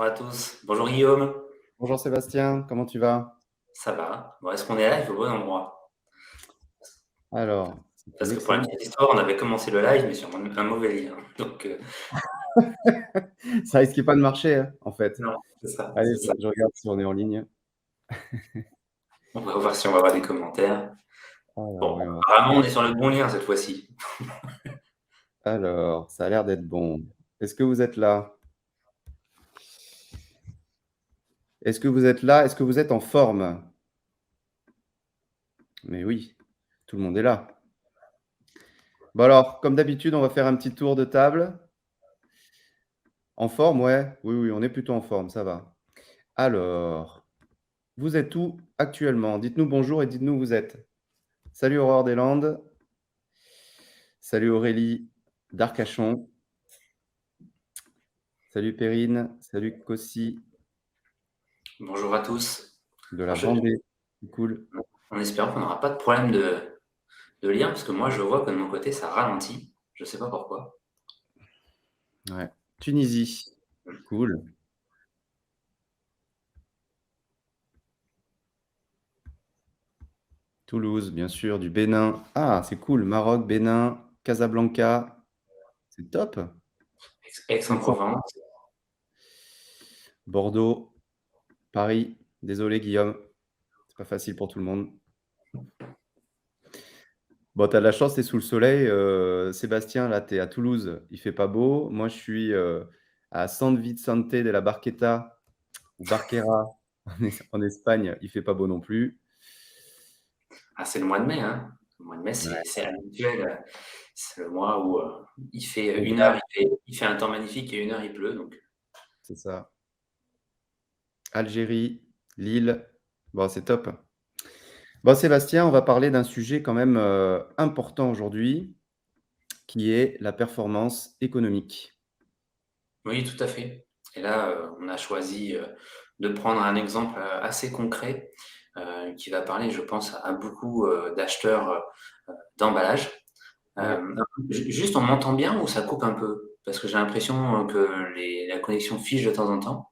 Bonjour à tous. Bonjour Guillaume. Bonjour Sébastien, comment tu vas? Ça va? Bon, est-ce qu'on est live au bon endroit? Alors, c'est une Parce que pour la excellente. petite histoire, on avait commencé le live, mais sur un mauvais lien. Donc, Ça risquait pas de marcher, hein, en fait. non, c'est ça, Allez, c'est ça. je regarde si on est en ligne. On va voir si on va avoir des commentaires. Alors, Bon, oui, on va apparemment, on voir. est sur le bon lien cette fois-ci. Alors, ça a l'air d'être bon. Est-ce que vous êtes là? Est-ce que vous êtes là? Est-ce que vous êtes en forme? Mais oui, tout le monde est là. Bon alors, comme d'habitude, on va faire un petit tour de table. En forme, ouais? Oui, oui, on est plutôt en forme, ça va. Alors, vous êtes où actuellement? Dites-nous bonjour et dites-nous où vous êtes. Salut Aurore des Landes. Salut Aurélie d'Arcachon. Salut Perrine. Salut Cossi Bonjour à tous. de la Alors, Vendée. C'est cool. en espérant qu'on n'aura pas de problème de lien, parce que moi, je vois que de mon côté, ça ralentit. Je ne sais pas pourquoi. Ouais. Tunisie. Cool. Toulouse, bien sûr, du Bénin. Ah, c'est cool. Maroc, Bénin, Casablanca. C'est top. Aix-en- Aix-en-Provence. Bordeaux, Paris. Désolé Guillaume, c'est pas facile pour tout le monde. Bon, tu as de la chance, tu es sous le soleil. Sébastien, là, tu es à Toulouse, il fait pas beau. Moi, je suis à San Vicente de la Barqueta ou Barquera en Espagne, il fait pas beau non plus. Ah, c'est le mois de mai, hein. Le mois de mai, Ouais, c'est habituel. C'est le mois où il fait c'est une heure, il fait un temps magnifique et une heure, il pleut. Donc, ça. Algérie, Lille. Bon, c'est top. Bon, Sébastien, on va parler d'un sujet quand même important aujourd'hui, qui est la performance économique. oui, tout à fait. Et là, on a choisi de prendre un exemple assez concret qui va parler, je pense, à beaucoup d'acheteurs d'emballage. Ouais. Juste, on m'entend bien ou ça coupe un peu? Parce que j'ai l'impression que la connexion fiche de temps en temps.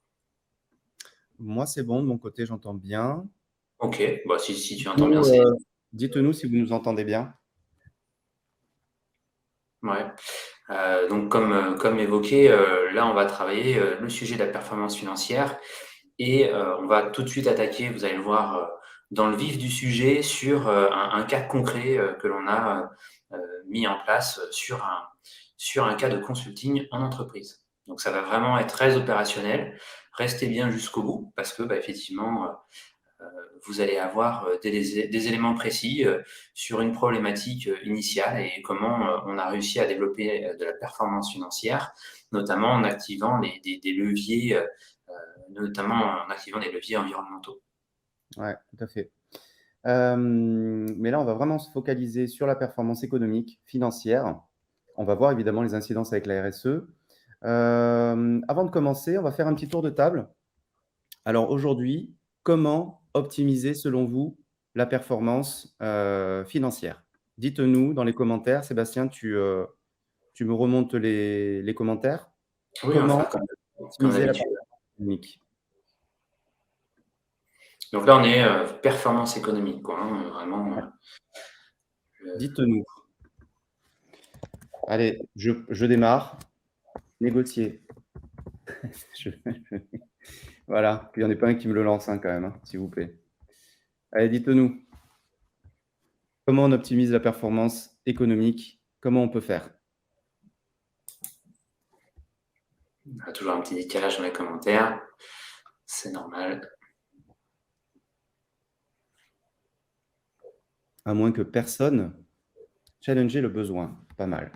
Moi, c'est bon, de mon côté, j'entends bien. Ok, bah, si tu entends bien, Dites-nous c'est... dites-nous si vous nous entendez bien. Ouais. Donc, comme évoqué, là, on va travailler le sujet de la performance financière. Et on va tout de suite attaquer, vous allez le voir, dans le vif du sujet sur un cas concret que l'on a mis en place sur un cas de consulting en entreprise. Donc ça va vraiment être très opérationnel. Restez bien jusqu'au bout parce que effectivement, vous allez avoir des éléments précis sur une problématique initiale et comment on a réussi à développer de la performance financière, notamment en activant des leviers notamment en activant des leviers environnementaux. Ouais, tout à fait. Mais là, on va vraiment se focaliser sur la performance économique, financière. On va voir évidemment les incidences avec la RSE. Avant de commencer, on va faire un petit tour de table. Alors aujourd'hui, comment optimiser selon vous la performance financière? Dites-nous dans les commentaires. Sébastien, tu me remontes les commentaires. Oui, on va Comment faire comme optimiser la d'habitude. performance économique? Donc là, on est performance économique, quoi, hein, vraiment. Dites-nous. Allez, je démarre. Négocier. Je- Voilà, qu'il n'y en ait pas un qui me le lance hein, quand même, hein, s'il vous plaît. Allez, dites-nous. Comment on optimise la performance économique? Comment on peut faire? On a toujours un petit décalage dans les commentaires. C'est normal. À moins que personne challenger le besoin. Pas mal.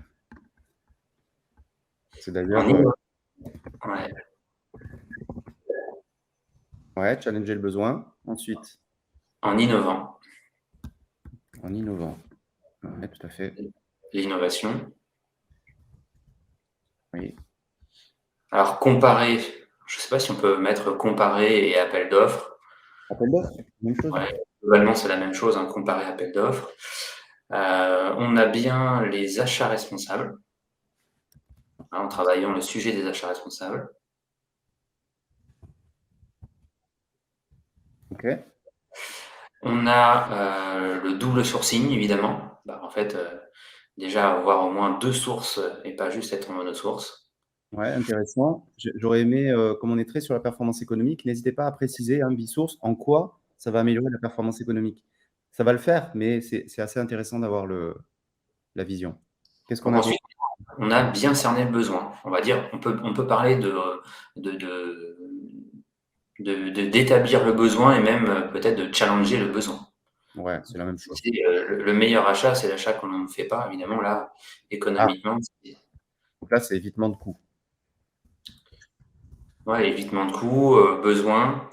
C'est En d'ailleurs, ouais. ouais, challenger le besoin. Ensuite, En innovant. en innovant. Ouais, tout à fait. L'innovation. Oui. Alors, comparer, je ne sais pas si on peut mettre comparer et appel d'offres. Appel d'offres, même chose. Ouais, globalement, c'est la même chose, hein, comparer appel d'offres. On a bien les achats responsables, hein, en travaillant le sujet des achats responsables. OK. On a le double sourcing, évidemment. En fait, déjà avoir au moins 2 sources et pas juste être en monosource. Ouais, intéressant. J'aurais aimé, comme on est très sur la performance économique, n'hésitez pas à préciser, hein, Bisource, en quoi ça va améliorer la performance économique. Ça va le faire, mais c'est assez intéressant d'avoir la vision. Qu'est-ce qu'on Donc a d'autre? ensuite, on a bien cerné le besoin. On va dire, on peut parler de, d'établir le besoin et même peut-être de challenger le besoin. Ouais, c'est la même chose. Le meilleur achat, c'est l'achat qu'on ne fait pas, évidemment, là, Ah, économiquement. donc là, c'est évitement de coûts. Ouais, évitement de coûts, besoin.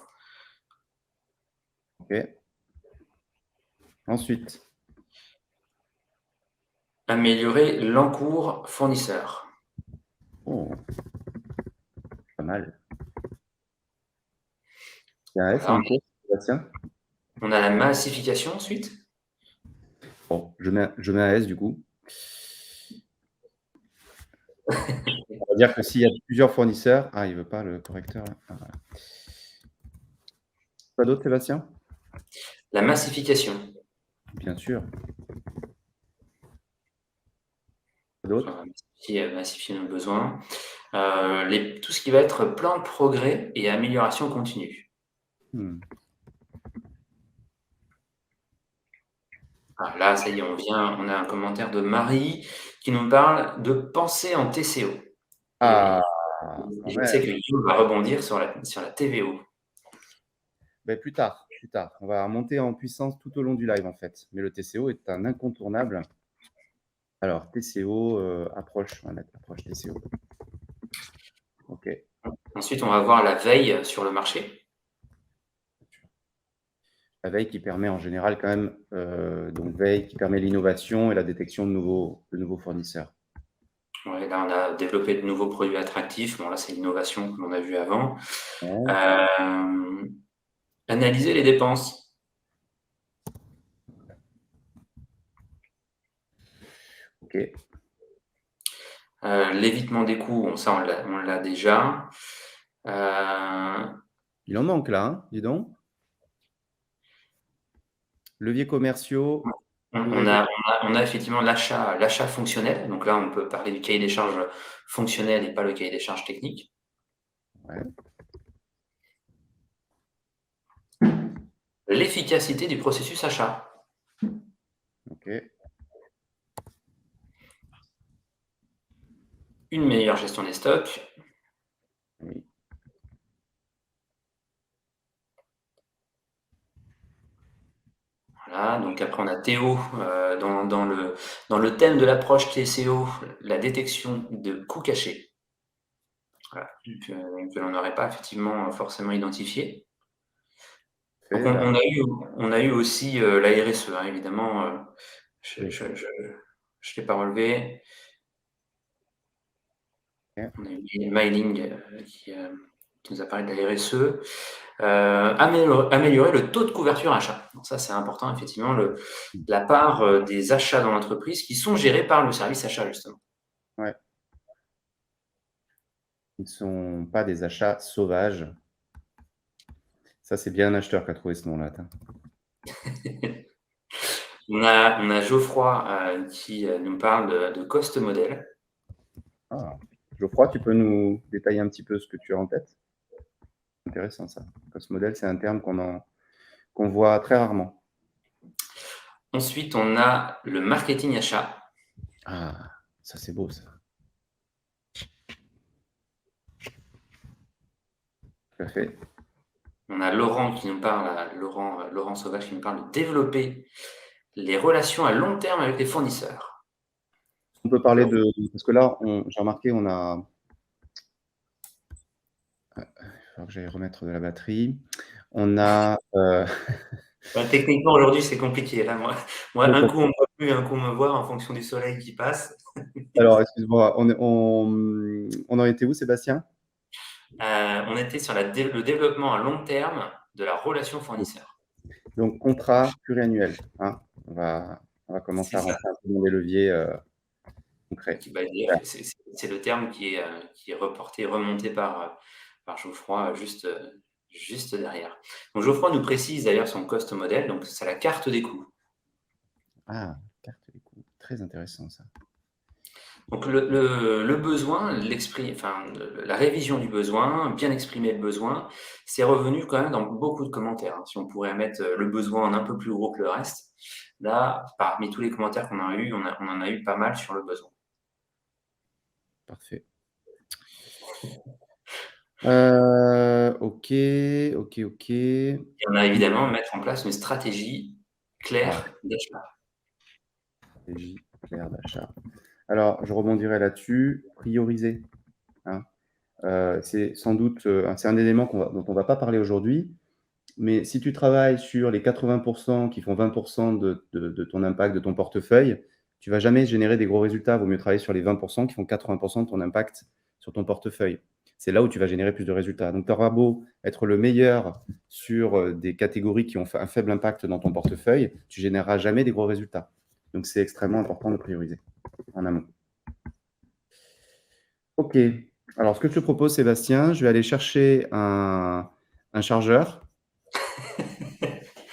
OK. Ensuite, Améliorer l'encours fournisseur. oh, pas mal. Il y a un S Voilà. en cours, Sébastien? On a la massification ensuite. Bon, je mets un S du coup. On va dire que s'il y a plusieurs fournisseurs, il veut pas le correcteur là. Ah, voilà. Quoi d'autre, Sébastien? La massification. Bien sûr. Quoi d'autre? Massifier nos besoins. Tout ce qui va être plan de progrès et amélioration continue. Hmm. Là, ça y est, on a un commentaire de Marie qui nous parle de penser en TCO. Ah, Et je ouais. sais que Guillaume va rebondir sur la TVO. Ben, plus tard, plus tard. On va monter en puissance tout au long du live en fait. Mais le TCO est un incontournable. Alors, TCO, approche, on va mettre approche TCO. OK. Ensuite, on va voir la veille sur le marché. La veille qui permet en général quand même, donc veille qui permet l'innovation et la détection de nouveaux fournisseurs. Ouais, là, on a développé de nouveaux produits attractifs. Bon, là, c'est l'innovation que l'on a vu avant. Ouais. Analyser les dépenses. OK. L'évitement des coûts, ça, on l'a déjà. Il en manque là, hein, dis donc. Leviers commerciaux, nouvelles. On a effectivement l'achat fonctionnel. Donc là, on peut parler du cahier des charges fonctionnel et pas le cahier des charges technique. Ouais. L'efficacité du processus achat. OK. Une meilleure gestion des stocks. Oui. Voilà, donc après on a Théo dans le thème de l'approche TCO, la détection de coûts cachés. Voilà, que l'on n'aurait pas effectivement forcément identifié. Donc Fait, là. on a eu aussi la RSE, hein, évidemment. Je Oui. l'ai pas relevé. OK. On a eu Mailing qui nous a parlé de la RSE. Améliorer le taux de couverture achat. Donc ça, c'est important, effectivement, la part des achats dans l'entreprise qui sont gérés par le service achat, justement. Ouais. Ils ne sont pas des achats sauvages. Ça, c'est bien un acheteur qui a trouvé ce nom-là. On a Geoffroy qui nous parle de cost model. Ah. Geoffroy, tu peux nous détailler un petit peu ce que tu as en tête? Intéressant ça. Cost model, c'est un terme qu'on voit très rarement. Ensuite, on a le marketing achat. Ah, ça c'est beau ça. Tout à fait. On a Laurent qui nous parle, Laurent Sauvage qui nous parle de développer les relations à long terme avec les fournisseurs. On peut parler de. Parce que là, j'ai remarqué, on a. Il faut que j'aille remettre de la batterie. On a. Techniquement, aujourd'hui, c'est compliqué. Là, moi, un coup, on me voit plus, un coup, on me voit en fonction du soleil qui passe. Alors, excuse-moi, on en était où, Sébastien? On était sur le développement à long terme de la relation fournisseur. Donc, contrat pluriannuel. Hein. On va commencer C'est à ça. rentrer un peu dans des leviers concrets. C'est le terme qui est reporté, remonté par Geoffroy juste juste derrière. Donc Geoffroy nous précise d'ailleurs son cost model, donc c'est la carte des coûts. Ah, carte des coûts. Très intéressant ça. Donc le besoin, la révision du besoin, bien exprimer le besoin, c'est revenu quand même dans beaucoup de commentaires, hein. Si on pourrait mettre le besoin en un peu plus gros que le reste, là, parmi tous les commentaires qu'on a eu, on en a eu pas mal sur le besoin. Parfait. Ok, ok, ok. Et on a évidemment mettre en place une stratégie Ah, claire d'achat. stratégie claire d'achat. Alors, je rebondirai là-dessus. Prioriser, hein. C'est sans doute c'est un élément dont on ne va pas parler aujourd'hui, mais si tu travailles sur les 80% qui font 20% de ton impact, de ton portefeuille, tu ne vas jamais générer des gros résultats. Il vaut mieux travailler sur les 20% qui font 80% de ton impact sur ton portefeuille. C'est là où tu vas générer plus de résultats. Donc, tu auras beau être le meilleur sur des catégories qui ont un faible impact dans ton portefeuille, tu ne généreras jamais des gros résultats. Donc, c'est extrêmement important de prioriser en amont. Ok. Alors, ce que je te propose, Sébastien, je vais aller chercher un chargeur.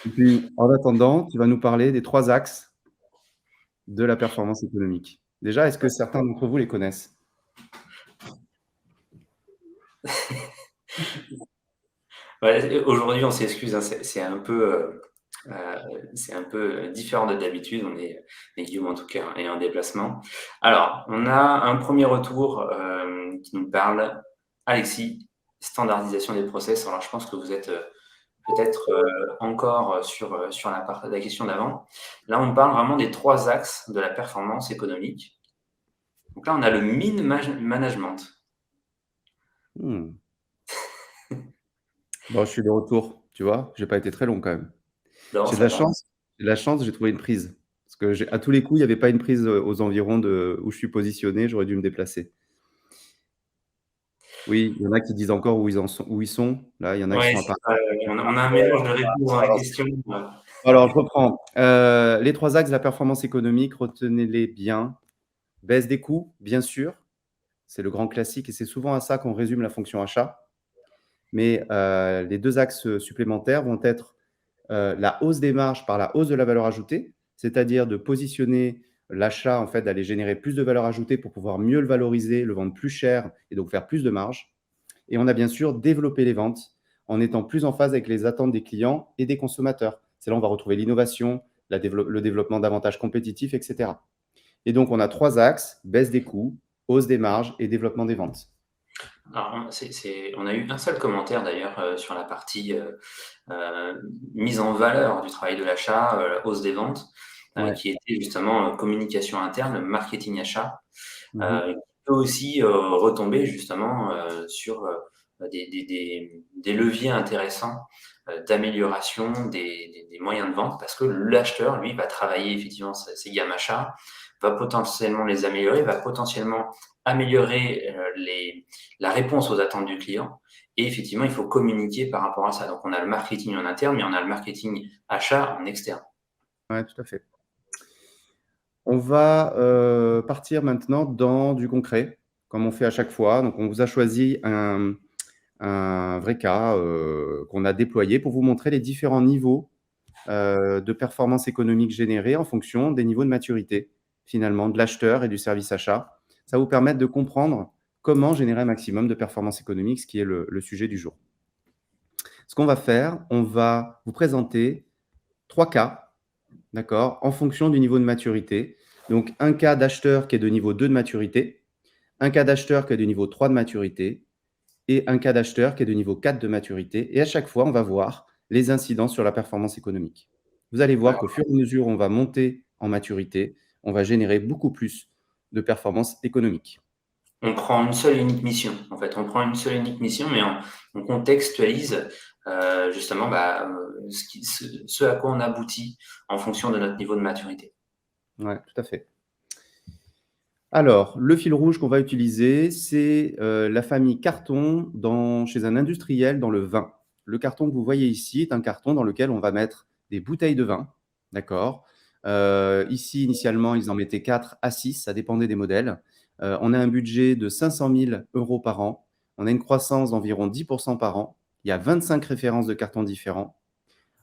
Et puis, en attendant, tu vas nous parler des 3 axes de la performance économique. Déjà, est-ce que certains d'entre vous les connaissent? Ouais, aujourd'hui, on s'excuse, hein, c'est un peu différent de d'habitude. Et Guillaume en tout cas est en déplacement. Alors, on a un premier retour qui nous parle. Alexis, standardisation des process. Alors, je pense que vous êtes peut-être encore sur la question d'avant. Là, on parle vraiment des 3 axes de la performance économique. Donc là, on a le mean management. Hmm. Bon, je suis de retour, tu vois, j'ai pas été très long quand même. Non, J'ai de ça la va. chance, j'ai trouvé une prise. Parce que à tous les coups, il n'y avait pas une prise aux environs de où je suis positionné, j'aurais dû me déplacer. Oui, il y en a qui disent encore où ils sont. Là, il y en a qui Ouais, sont à c'est Paris. ça. On a un mélange de réponses dans la question. Alors, je reprends. Les 3 axes de la performance économique, retenez-les bien. Baisse des coûts, bien sûr, c'est le grand classique et c'est souvent à ça qu'on résume la fonction achat. Mais les 2 axes supplémentaires vont être la hausse des marges par la hausse de la valeur ajoutée, c'est-à-dire de positionner l'achat, en fait, d'aller générer plus de valeur ajoutée pour pouvoir mieux le valoriser, le vendre plus cher et donc faire plus de marge. Et on a bien sûr développé les ventes en étant plus en phase avec les attentes des clients et des consommateurs. C'est là où on va retrouver l'innovation, le développement davantage compétitif, etc. Et donc, on a 3 axes, baisse des coûts, hausse des marges et développement des ventes. Alors, on a eu un seul commentaire d'ailleurs sur la partie mise en valeur du travail de l'achat, hausse des ventes, Ouais. qui était justement communication interne, marketing achat, Mhm. qui peut aussi retomber justement sur des leviers intéressants d'amélioration des moyens de vente, parce que l'acheteur, lui, va travailler effectivement ses gammes achats, va potentiellement les améliorer, va potentiellement améliorer la réponse aux attentes du client. Et effectivement, il faut communiquer par rapport à ça. Donc, on a le marketing en interne, mais on a le marketing achat en externe. Ouais, tout à fait. On va partir maintenant dans du concret, comme on fait à chaque fois. Donc, on vous a choisi un vrai cas qu'on a déployé pour vous montrer les différents niveaux de performance économique générés en fonction des niveaux de maturité, finalement, de l'acheteur et du service achat. Ça va vous permettre de comprendre comment générer un maximum de performance économique, ce qui est le sujet du jour. Ce qu'on va faire, on va vous présenter 3 cas, d'accord, en fonction du niveau de maturité. Donc, un cas d'acheteur qui est de niveau 2 de maturité, un cas d'acheteur qui est de niveau 3 de maturité et un cas d'acheteur qui est de niveau 4 de maturité. Et à chaque fois, on va voir les incidences sur la performance économique. Vous allez voir qu'au fur et à mesure où on va monter en maturité, on va générer beaucoup plus de performance économique. On prend une seule et unique mission. En fait, on prend une seule et unique mission, mais on contextualise justement ce à quoi on aboutit en fonction de notre niveau de maturité. Ouais, tout à fait. Alors, le fil rouge qu'on va utiliser, c'est la famille carton chez un industriel dans le vin. Le carton que vous voyez ici est un carton dans lequel on va mettre des bouteilles de vin. D'accord. Ici, initialement, ils en mettaient 4 à 6, ça dépendait des modèles. On a un budget de 500 000 € par an. On a une croissance d'environ 10% par an. il y a 25 références de cartons différents.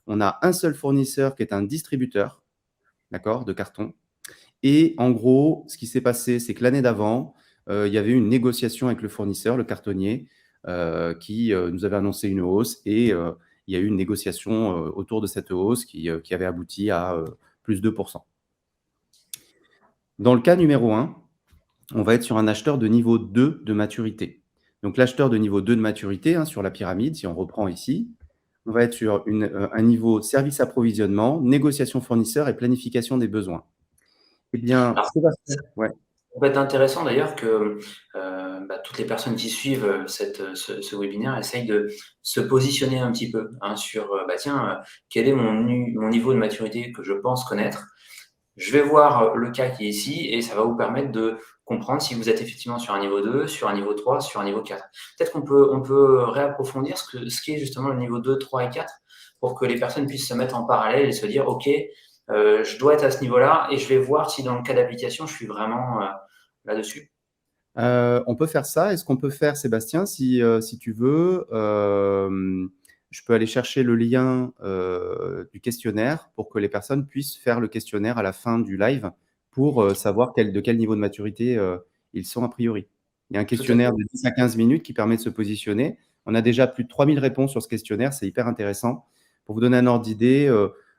On a un seul fournisseur qui est un distributeur, d'accord, de cartons. Et en gros, ce qui s'est passé, c'est que l'année d'avant, il y avait une négociation avec le fournisseur, le cartonnier, qui nous avait annoncé une hausse et il y a eu une négociation autour de cette hausse qui avait abouti à plus 2%. Dans le cas numéro 1, on va être sur un acheteur de niveau 2 de maturité. Donc l'acheteur de niveau 2 de maturité, hein, sur la pyramide, si on reprend ici, on va être sur un niveau service approvisionnement, négociation fournisseur et planification des besoins. Eh bien, Alors, ce que va faire, ouais. ça peut être intéressant d'ailleurs que toutes les personnes qui suivent ce webinaire essayent de se positionner un petit peu sur quel est mon niveau de maturité que je pense connaître. Je vais voir le cas qui est ici et ça va vous permettre de comprendre si vous êtes effectivement sur un niveau 2, sur un niveau 3, sur un niveau 4. Peut-être qu'on peut réapprofondir ce qu'est justement le niveau 2, 3 et 4 pour que les personnes puissent se mettre en parallèle et se dire, OK, je dois être à ce niveau-là et je vais voir si dans le cas d'application, je suis vraiment là-dessus. On peut faire ça. Et ce qu'on peut faire, Sébastien, si tu veux, je peux aller chercher le lien du questionnaire pour que les personnes puissent faire le questionnaire à la fin du live pour savoir de quel niveau de maturité ils sont a priori. Il y a un Tout à fait. questionnaire de 10 à 15 minutes qui permet de se positionner. On a déjà plus de 3000 réponses sur ce questionnaire, c'est hyper intéressant. Pour vous donner un ordre d'idée,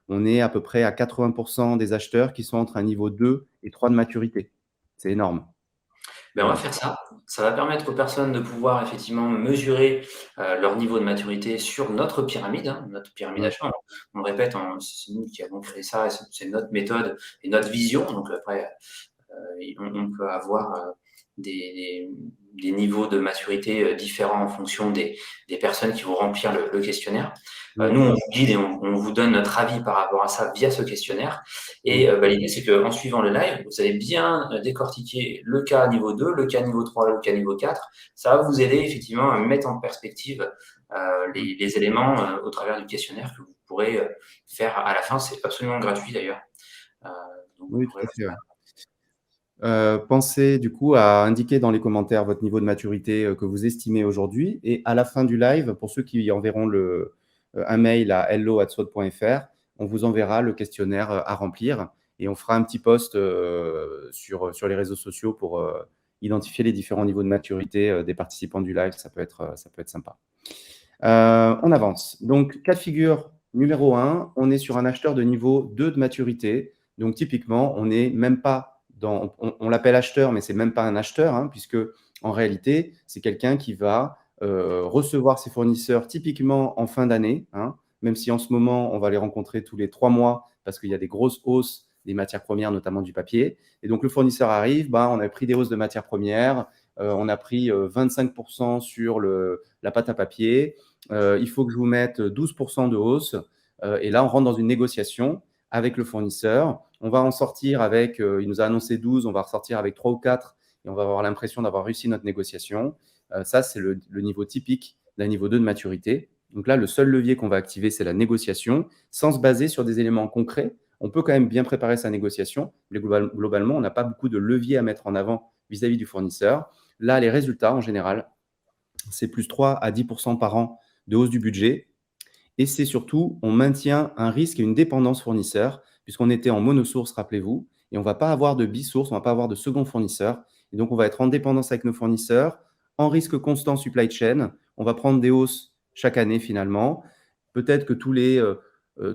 on est à peu près à 80% des acheteurs qui sont entre un niveau 2 et 3 de maturité. C'est énorme. On va Voilà. faire ça. Ça va permettre aux personnes de pouvoir effectivement mesurer leur niveau de maturité sur notre pyramide, notre pyramide Ouais. achat. On le répète, c'est nous qui avons créé ça, c'est notre méthode et notre vision. Donc après, on peut avoir des niveaux de maturité différents en fonction des personnes qui vont remplir le questionnaire. Nous, on vous guide et on vous donne notre avis par rapport à ça via ce questionnaire. Et l'idée, c'est qu'en suivant le live, vous allez bien décortiquer le cas niveau 2, le cas niveau 3, le cas niveau 4. Ça va vous aider effectivement à mettre en perspective les éléments au travers du questionnaire que vous pourrez faire à la fin. C'est absolument gratuit d'ailleurs. Donc vous Oui, tout pourrez à le fait, faire. ouais. Pensez du coup à indiquer dans les commentaires votre niveau de maturité que vous estimez aujourd'hui. Et à la fin du live, pour ceux qui enverront un mail à hello@swad.fr, on vous enverra le questionnaire à remplir et on fera un petit post sur les réseaux sociaux pour identifier les différents niveaux de maturité des participants du live. Ça peut être sympa. On avance. Donc, cas de figure numéro 1, on est sur un acheteur de niveau 2 de maturité. Donc, typiquement, on n'est même pas on l'appelle acheteur, mais c'est même pas un acheteur, puisque en réalité, c'est quelqu'un qui va recevoir ses fournisseurs typiquement en fin d'année, même si en ce moment, on va les rencontrer tous les 3 mois parce qu'il y a des grosses hausses des matières premières, notamment du papier. Et donc, le fournisseur arrive, on a pris des hausses de matières premières, on a pris 25% sur la pâte à papier, il faut que je vous mette 12% de hausse. Et là, on rentre dans une négociation avec le fournisseur. On va en sortir avec, il nous a annoncé 12, on va ressortir avec 3 ou 4 et on va avoir l'impression d'avoir réussi notre négociation. Ça, c'est le niveau typique d'un niveau 2 de maturité. Donc là, le seul levier qu'on va activer, c'est la négociation, sans se baser sur des éléments concrets. On peut quand même bien préparer sa négociation, mais globalement, on n'a pas beaucoup de leviers à mettre en avant vis-à-vis du fournisseur. Là, les résultats, en général, c'est plus 3 à 10% par an de hausse du budget. Et c'est surtout, on maintient un risque et une dépendance fournisseur, puisqu'on était en monosource, rappelez-vous, et on ne va pas avoir de bisource, on ne va pas avoir de second fournisseur. Et donc, on va être en dépendance avec nos fournisseurs, en risque constant supply chain. On va prendre des hausses chaque année, finalement. Peut-être que tous les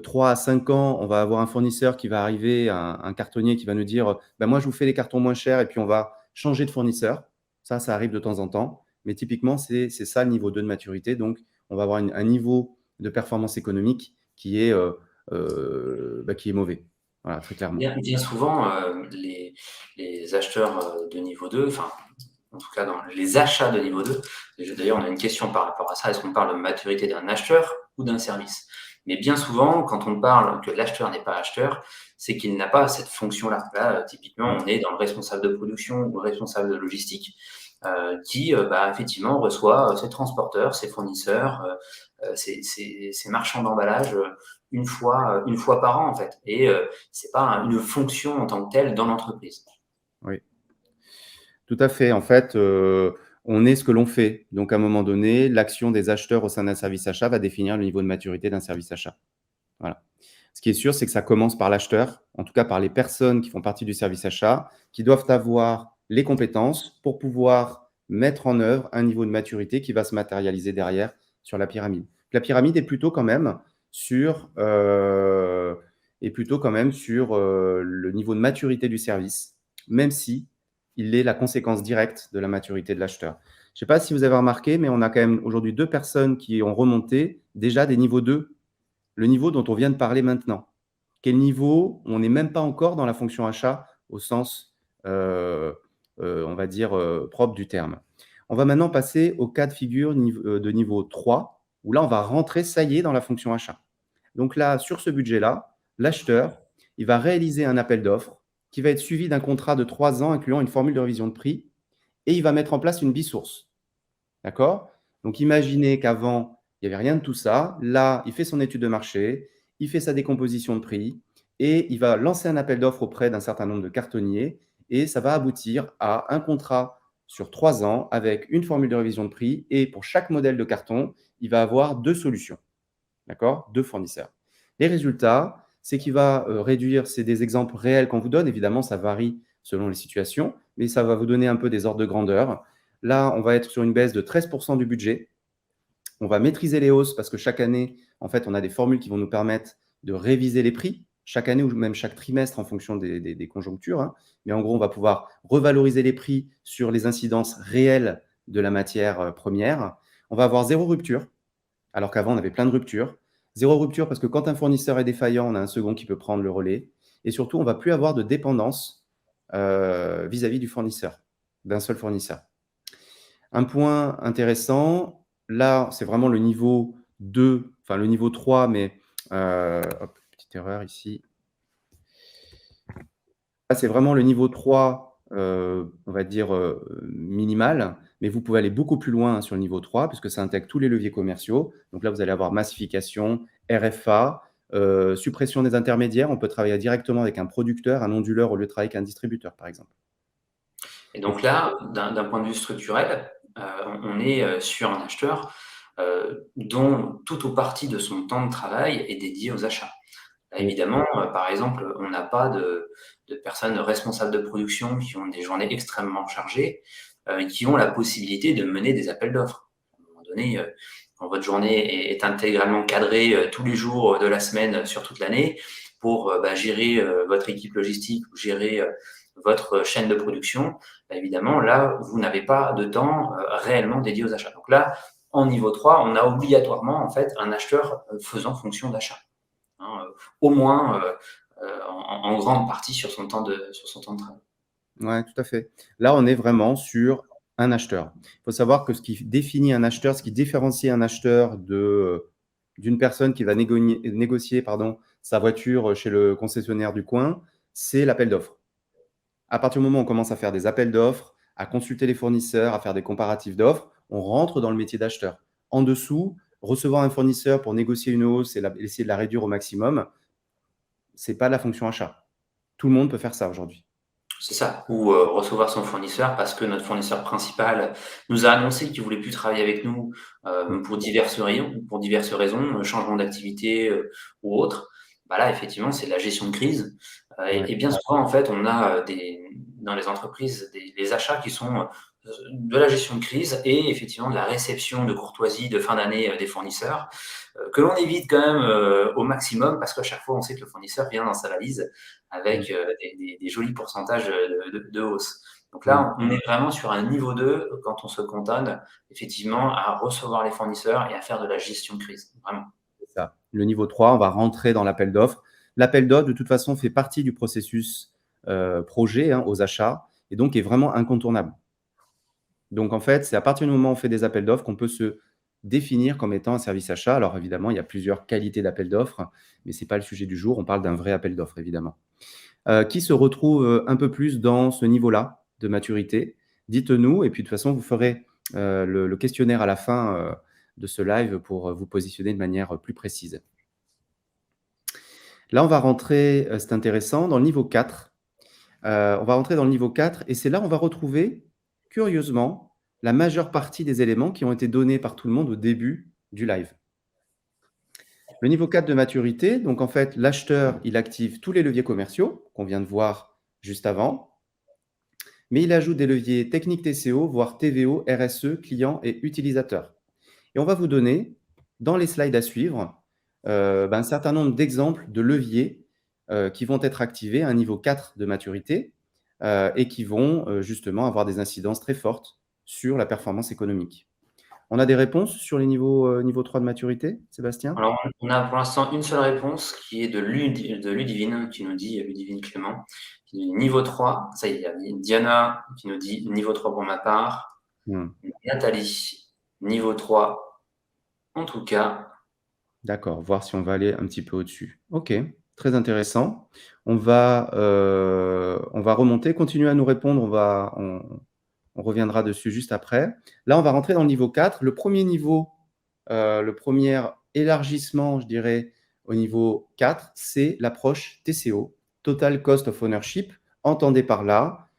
3 à 5 ans, on va avoir un fournisseur qui va arriver, un cartonnier qui va nous dire moi, je vous fais les cartons moins chers, et puis on va changer de fournisseur. Ça arrive de temps en temps. Mais typiquement, c'est ça le niveau 2 de maturité. Donc, on va avoir un niveau de performance économique qui est mauvais. Voilà, très clairement. Bien souvent, les acheteurs de niveau 2, enfin, en tout cas dans les achats de niveau 2, d'ailleurs, on a une question par rapport à ça. Est-ce qu'on parle de maturité d'un acheteur ou d'un service? Mais bien souvent, quand on parle que l'acheteur n'est pas acheteur, c'est qu'il n'a pas cette fonction-là. Là, typiquement, on est dans le responsable de production ou le responsable de logistique qui, effectivement, reçoit ses transporteurs, ses fournisseurs, ses marchands d'emballage une fois par an, en fait. Et c'est pas une fonction en tant que telle dans l'entreprise. Oui. Tout à fait. En fait, on est ce que l'on fait. Donc, à un moment donné, l'action des acheteurs au sein d'un service achat va définir le niveau de maturité d'un service achat. Voilà. Ce qui est sûr, c'est que ça commence par l'acheteur, en tout cas par les personnes qui font partie du service achat, qui doivent avoir les compétences pour pouvoir mettre en œuvre un niveau de maturité qui va se matérialiser derrière sur la pyramide. La pyramide est plutôt quand même sur, le niveau de maturité du service, même si il est la conséquence directe de la maturité de l'acheteur. Je ne sais pas si vous avez remarqué, mais on a quand même aujourd'hui 2 personnes qui ont remonté déjà des niveaux 2, le niveau dont on vient de parler maintenant. Quel niveau? On n'est même pas encore dans la fonction achat au sens, on va dire, propre du terme. On va maintenant passer au cas de figure de niveau 3, où là, on va rentrer, ça y est, dans la fonction achat. Donc là, sur ce budget-là, l'acheteur, il va réaliser un appel d'offres qui va être suivi d'un contrat de 3 ans incluant une formule de révision de prix et il va mettre en place une bisource. D'accord? Donc imaginez qu'avant, il n'y avait rien de tout ça. Là, il fait son étude de marché, il fait sa décomposition de prix et il va lancer un appel d'offres auprès d'un certain nombre de cartonniers et ça va aboutir à un contrat sur 3 ans avec une formule de révision de prix et pour chaque modèle de carton, il va avoir 2 solutions. D'accord? 2 fournisseurs. Les résultats, c'est qu'il va réduire, c'est des exemples réels qu'on vous donne, évidemment, ça varie selon les situations, mais ça va vous donner un peu des ordres de grandeur. Là, on va être sur une baisse de 13% du budget. On va maîtriser les hausses parce que chaque année, en fait, on a des formules qui vont nous permettre de réviser les prix, chaque année ou même chaque trimestre en fonction des conjonctures. Hein. Mais en gros, on va pouvoir revaloriser les prix sur les incidences réelles de la matière première. On va avoir 0 rupture, alors qu'avant, on avait plein de ruptures. 0 rupture parce que quand un fournisseur est défaillant, on a un second qui peut prendre le relais. Et surtout, on ne va plus avoir de dépendance vis-à-vis du fournisseur, d'un seul fournisseur. Un point intéressant, là, c'est vraiment le niveau 2, enfin le niveau 3, mais hop, petite erreur ici. Là, c'est vraiment le niveau 3, on va dire minimal, mais vous pouvez aller beaucoup plus loin hein, sur le niveau 3, puisque ça intègre tous les leviers commerciaux. Donc là, vous allez avoir massification, RFA, suppression des intermédiaires. On peut travailler directement avec un producteur, un onduleur, au lieu de travailler avec un distributeur, par exemple. Et donc là, d'un point de vue structurel, on est sur un acheteur dont tout ou partie de son temps de travail est dédié aux achats. Là, évidemment, par exemple, on n'a pas de personnes responsables de production qui ont des journées extrêmement chargées, qui ont la possibilité de mener des appels d'offres. À un moment donné, quand votre journée est intégralement cadrée tous les jours de la semaine sur toute l'année pour gérer votre équipe logistique ou gérer votre chaîne de production, évidemment, là, vous n'avez pas de temps réellement dédié aux achats. Donc là, en niveau 3, on a obligatoirement en fait un acheteur faisant fonction d'achat. Hein, au moins en grande partie sur son temps de travail. Oui, tout à fait. Là, on est vraiment sur un acheteur. Il faut savoir que ce qui définit un acheteur, ce qui différencie un acheteur d'une personne qui va négocier sa voiture chez le concessionnaire du coin, c'est l'appel d'offres. À partir du moment où on commence à faire des appels d'offres, à consulter les fournisseurs, à faire des comparatifs d'offres, on rentre dans le métier d'acheteur. En dessous, recevoir un fournisseur pour négocier une hausse et essayer de la réduire au maximum, ce n'est pas la fonction achat. Tout le monde peut faire ça aujourd'hui. C'est ça, ou recevoir son fournisseur parce que notre fournisseur principal nous a annoncé qu'il voulait plus travailler avec nous pour diverses raisons, changement d'activité ou autre. Bah là, effectivement, c'est de la gestion de crise. Et bien souvent, en fait, on a dans les entreprises des achats qui sont de la gestion de crise et effectivement de la réception de courtoisie de fin d'année des fournisseurs que l'on évite quand même au maximum parce qu'à chaque fois, on sait que le fournisseur vient dans sa valise avec des jolis pourcentages de hausse. Donc là, on est vraiment sur un niveau 2 quand on se cantonne effectivement à recevoir les fournisseurs et à faire de la gestion de crise. Vraiment. C'est ça. Le niveau 3, on va rentrer dans l'appel d'offres. L'appel d'offres, de toute façon, fait partie du processus projet aux achats et donc est vraiment incontournable. Donc, en fait, c'est à partir du moment où on fait des appels d'offres qu'on peut se définir comme étant un service achat. Alors, évidemment, il y a plusieurs qualités d'appel d'offres, mais ce n'est pas le sujet du jour. On parle d'un vrai appel d'offres, évidemment. Qui se retrouve un peu plus dans ce niveau-là de maturité? Dites-nous, et puis de toute façon, vous ferez le questionnaire à la fin de ce live pour vous positionner de manière plus précise. Là, on va rentrer, c'est intéressant, dans le niveau 4. On va rentrer dans le niveau 4 et c'est là où on va retrouver, curieusement, la majeure partie des éléments qui ont été donnés par tout le monde au début du live. Le niveau 4 de maturité, donc en fait, l'acheteur, il active tous les leviers commerciaux qu'on vient de voir juste avant, mais il ajoute des leviers techniques TCO, voire TVO, RSE, client et utilisateur. Et on va vous donner, dans les slides à suivre, un certain nombre d'exemples de leviers qui vont être activés à un niveau 4 de maturité et qui vont justement avoir des incidences très fortes sur la performance économique. On a des réponses sur les niveau 3 de maturité, Sébastien? Alors, on a pour l'instant une seule réponse qui est de Ludivine, qui nous dit, Ludivine Clément, qui nous dit niveau 3. Ça y est, il y a Diana qui nous dit niveau 3 pour ma part. Nathalie, niveau 3, en tout cas. D'accord, voir si on va aller un petit peu au-dessus. OK, très intéressant. On va remonter, continuez à nous répondre, on reviendra dessus juste après. Là, on va rentrer dans le niveau 4. Le premier niveau, le premier élargissement, je dirais, au niveau 4, c'est l'approche TCO, Total Cost of Ownership. Entendez par là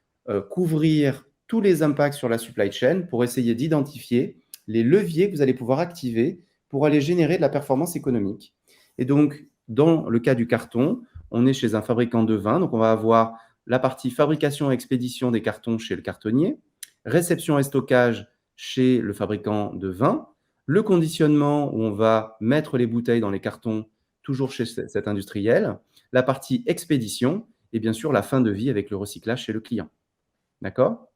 couvrir tous les impacts sur la supply chain pour essayer d'identifier les leviers que vous allez pouvoir activer pour aller générer de la performance économique. Et donc, dans le cas du carton, on est chez un fabricant de vin, donc on va avoir la partie fabrication et expédition des cartons chez le cartonnier, réception et stockage chez le fabricant de vin, le conditionnement où on va mettre les bouteilles dans les cartons, toujours chez cet industriel, la partie expédition et bien sûr la fin de vie avec le recyclage chez le client. D'accord?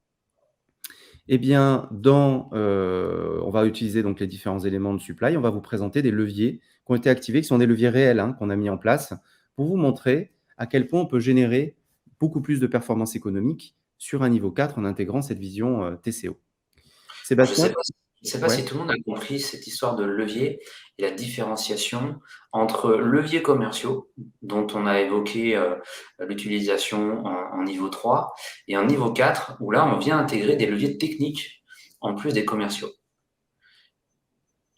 Eh bien, on va utiliser donc les différents éléments de supply. On va vous présenter des leviers qui ont été activés, qui sont des leviers réels qu'on a mis en place pour vous montrer à quel point on peut générer beaucoup plus de performance économique sur un niveau 4 en intégrant cette vision TCO. Je ne Sébastien? sais pas Ouais. si tout le monde a compris cette histoire de levier et la différenciation entre leviers commerciaux, dont on a évoqué l'utilisation en niveau 3, et en niveau 4, où là, on vient intégrer des leviers techniques en plus des commerciaux.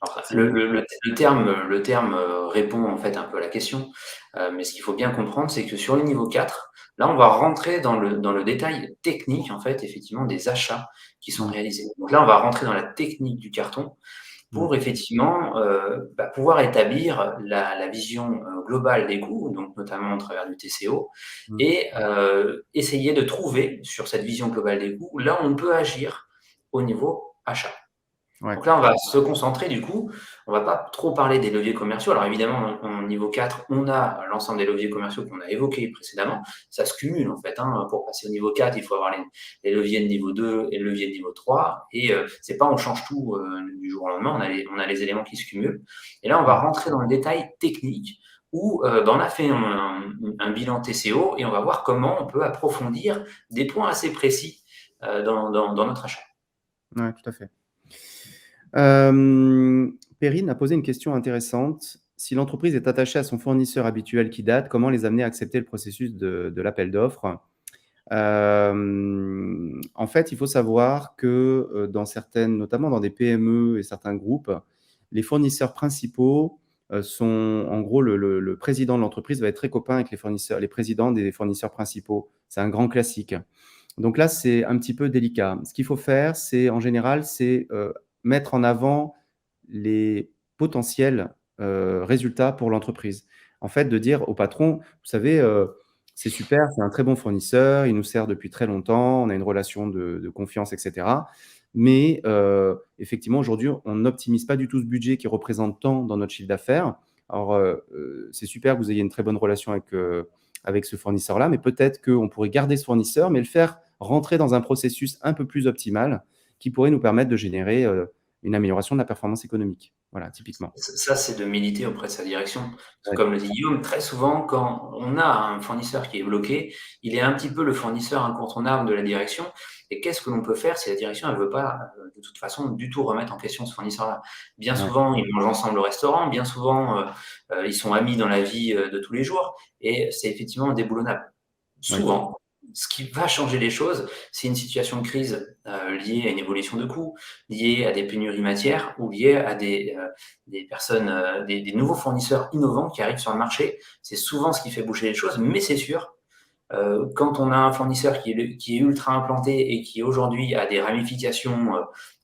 Alors, le terme répond en fait un peu à la question, mais ce qu'il faut bien comprendre, c'est que sur le niveau 4, là, on va rentrer dans le détail technique, en fait, effectivement, des achats qui sont réalisés. Donc là, on va rentrer dans la technique du carton pour effectivement pouvoir établir la vision globale des coûts, donc notamment au travers du TCO, et essayer de trouver sur cette vision globale des coûts, là, on peut agir au niveau achat. Ouais. Donc là, on va se concentrer du coup, on va pas trop parler des leviers commerciaux. Alors évidemment, en niveau 4, on a l'ensemble des leviers commerciaux qu'on a évoqués précédemment. Ça se cumule en fait. Pour passer au niveau 4, il faut avoir les leviers de niveau 2 et le levier de niveau 3. Et c'est pas on change tout du jour au lendemain, on a les éléments qui se cumulent. Et là, on va rentrer dans le détail technique où on a fait un bilan TCO et on va voir comment on peut approfondir des points assez précis dans notre achat. Oui, tout à fait. Perrine a posé une question intéressante. Si l'entreprise est attachée à son fournisseur habituel qui date, comment les amener à accepter le processus de l'appel d'offres? En fait, il faut savoir que dans certaines, notamment dans des PME et certains groupes, les fournisseurs principaux sont, en gros, le président de l'entreprise va être très copain avec les présidents des fournisseurs principaux. C'est un grand classique. Donc là, c'est un petit peu délicat. Ce qu'il faut faire, c'est en général, c'est mettre en avant les potentiels résultats pour l'entreprise. En fait, de dire au patron, vous savez, c'est super, c'est un très bon fournisseur, il nous sert depuis très longtemps, on a une relation de confiance, etc. Mais effectivement, aujourd'hui, on n'optimise pas du tout ce budget qui représente tant dans notre chiffre d'affaires. Alors, c'est super que vous ayez une très bonne relation avec ce fournisseur-là, mais peut-être qu'on pourrait garder ce fournisseur, mais le faire rentrer dans un processus un peu plus optimal qui pourrait nous permettre de générer une amélioration de la performance économique. Voilà, typiquement. Ça, c'est de militer auprès de sa direction. Parce Ouais. que comme le dit Guillaume, très souvent, quand on a un fournisseur qui est bloqué, il est un petit peu le fournisseur incontournable de la direction. Et qu'est-ce que l'on peut faire si la direction ne veut pas, de toute façon, du tout remettre en question ce fournisseur-là? Bien Ouais. souvent, ils mangent ensemble au restaurant, bien souvent, ils sont amis dans la vie de tous les jours, et c'est effectivement indéboulonnable. Ouais. Souvent, ce qui va changer les choses, c'est une situation de crise liée à une évolution de coûts, liée à des pénuries matières ou liée à des personnes, des nouveaux fournisseurs innovants qui arrivent sur le marché. C'est souvent ce qui fait bouger les choses, mais c'est sûr, quand on a un fournisseur qui est ultra implanté et qui aujourd'hui a des ramifications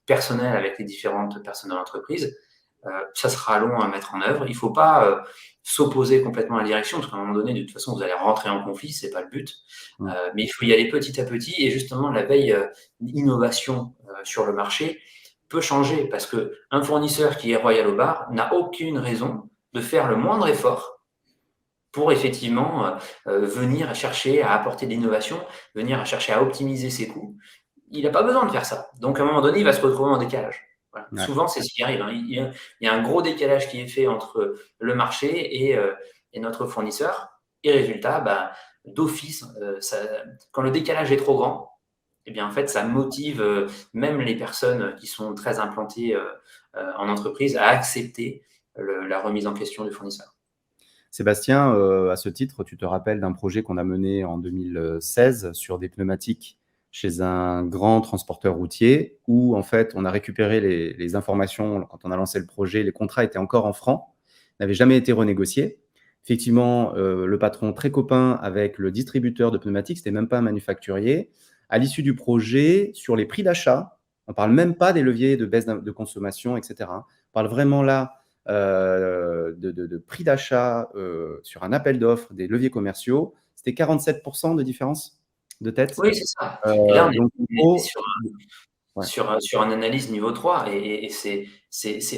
personnel avec les différentes personnes de l'entreprise, ça sera long à mettre en œuvre. Il ne faut pas s'opposer complètement à la direction, parce qu'à un moment donné, de toute façon, vous allez rentrer en conflit, ce n'est pas le but. Mais il faut y aller petit à petit. Et justement, la veille innovation sur le marché peut changer, parce qu'un fournisseur qui est Royal au bar n'a aucune raison de faire le moindre effort pour effectivement venir chercher à apporter de l'innovation, venir à chercher à optimiser ses coûts. Il n'a pas besoin de faire ça. Donc, à un moment donné, il va se retrouver en décalage. Voilà. Ouais. Souvent, c'est ce qui arrive. Hein. Il y a un gros décalage qui est fait entre le marché et notre fournisseur. Et résultat, d'office, quand le décalage est trop grand, eh bien, en fait, ça motive même les personnes qui sont très implantées en entreprise à accepter la remise en question du fournisseur. Sébastien, à ce titre, tu te rappelles d'un projet qu'on a mené en 2016 sur des pneumatiques chez un grand transporteur routier où, en fait, on a récupéré les informations quand on a lancé le projet. Les contrats étaient encore en francs, n'avaient jamais été renégociés. Effectivement, le patron très copain avec le distributeur de pneumatiques, c'était même pas un manufacturier. À l'issue du projet, sur les prix d'achat, on parle même pas des leviers de baisse de consommation, etc. On parle vraiment là de prix d'achat sur un appel d'offres des leviers commerciaux. C'était 47% de différence de tête. Oui, c'est ça. Et là, on Donc, en est gros, ouais. sur une analyse niveau 3 et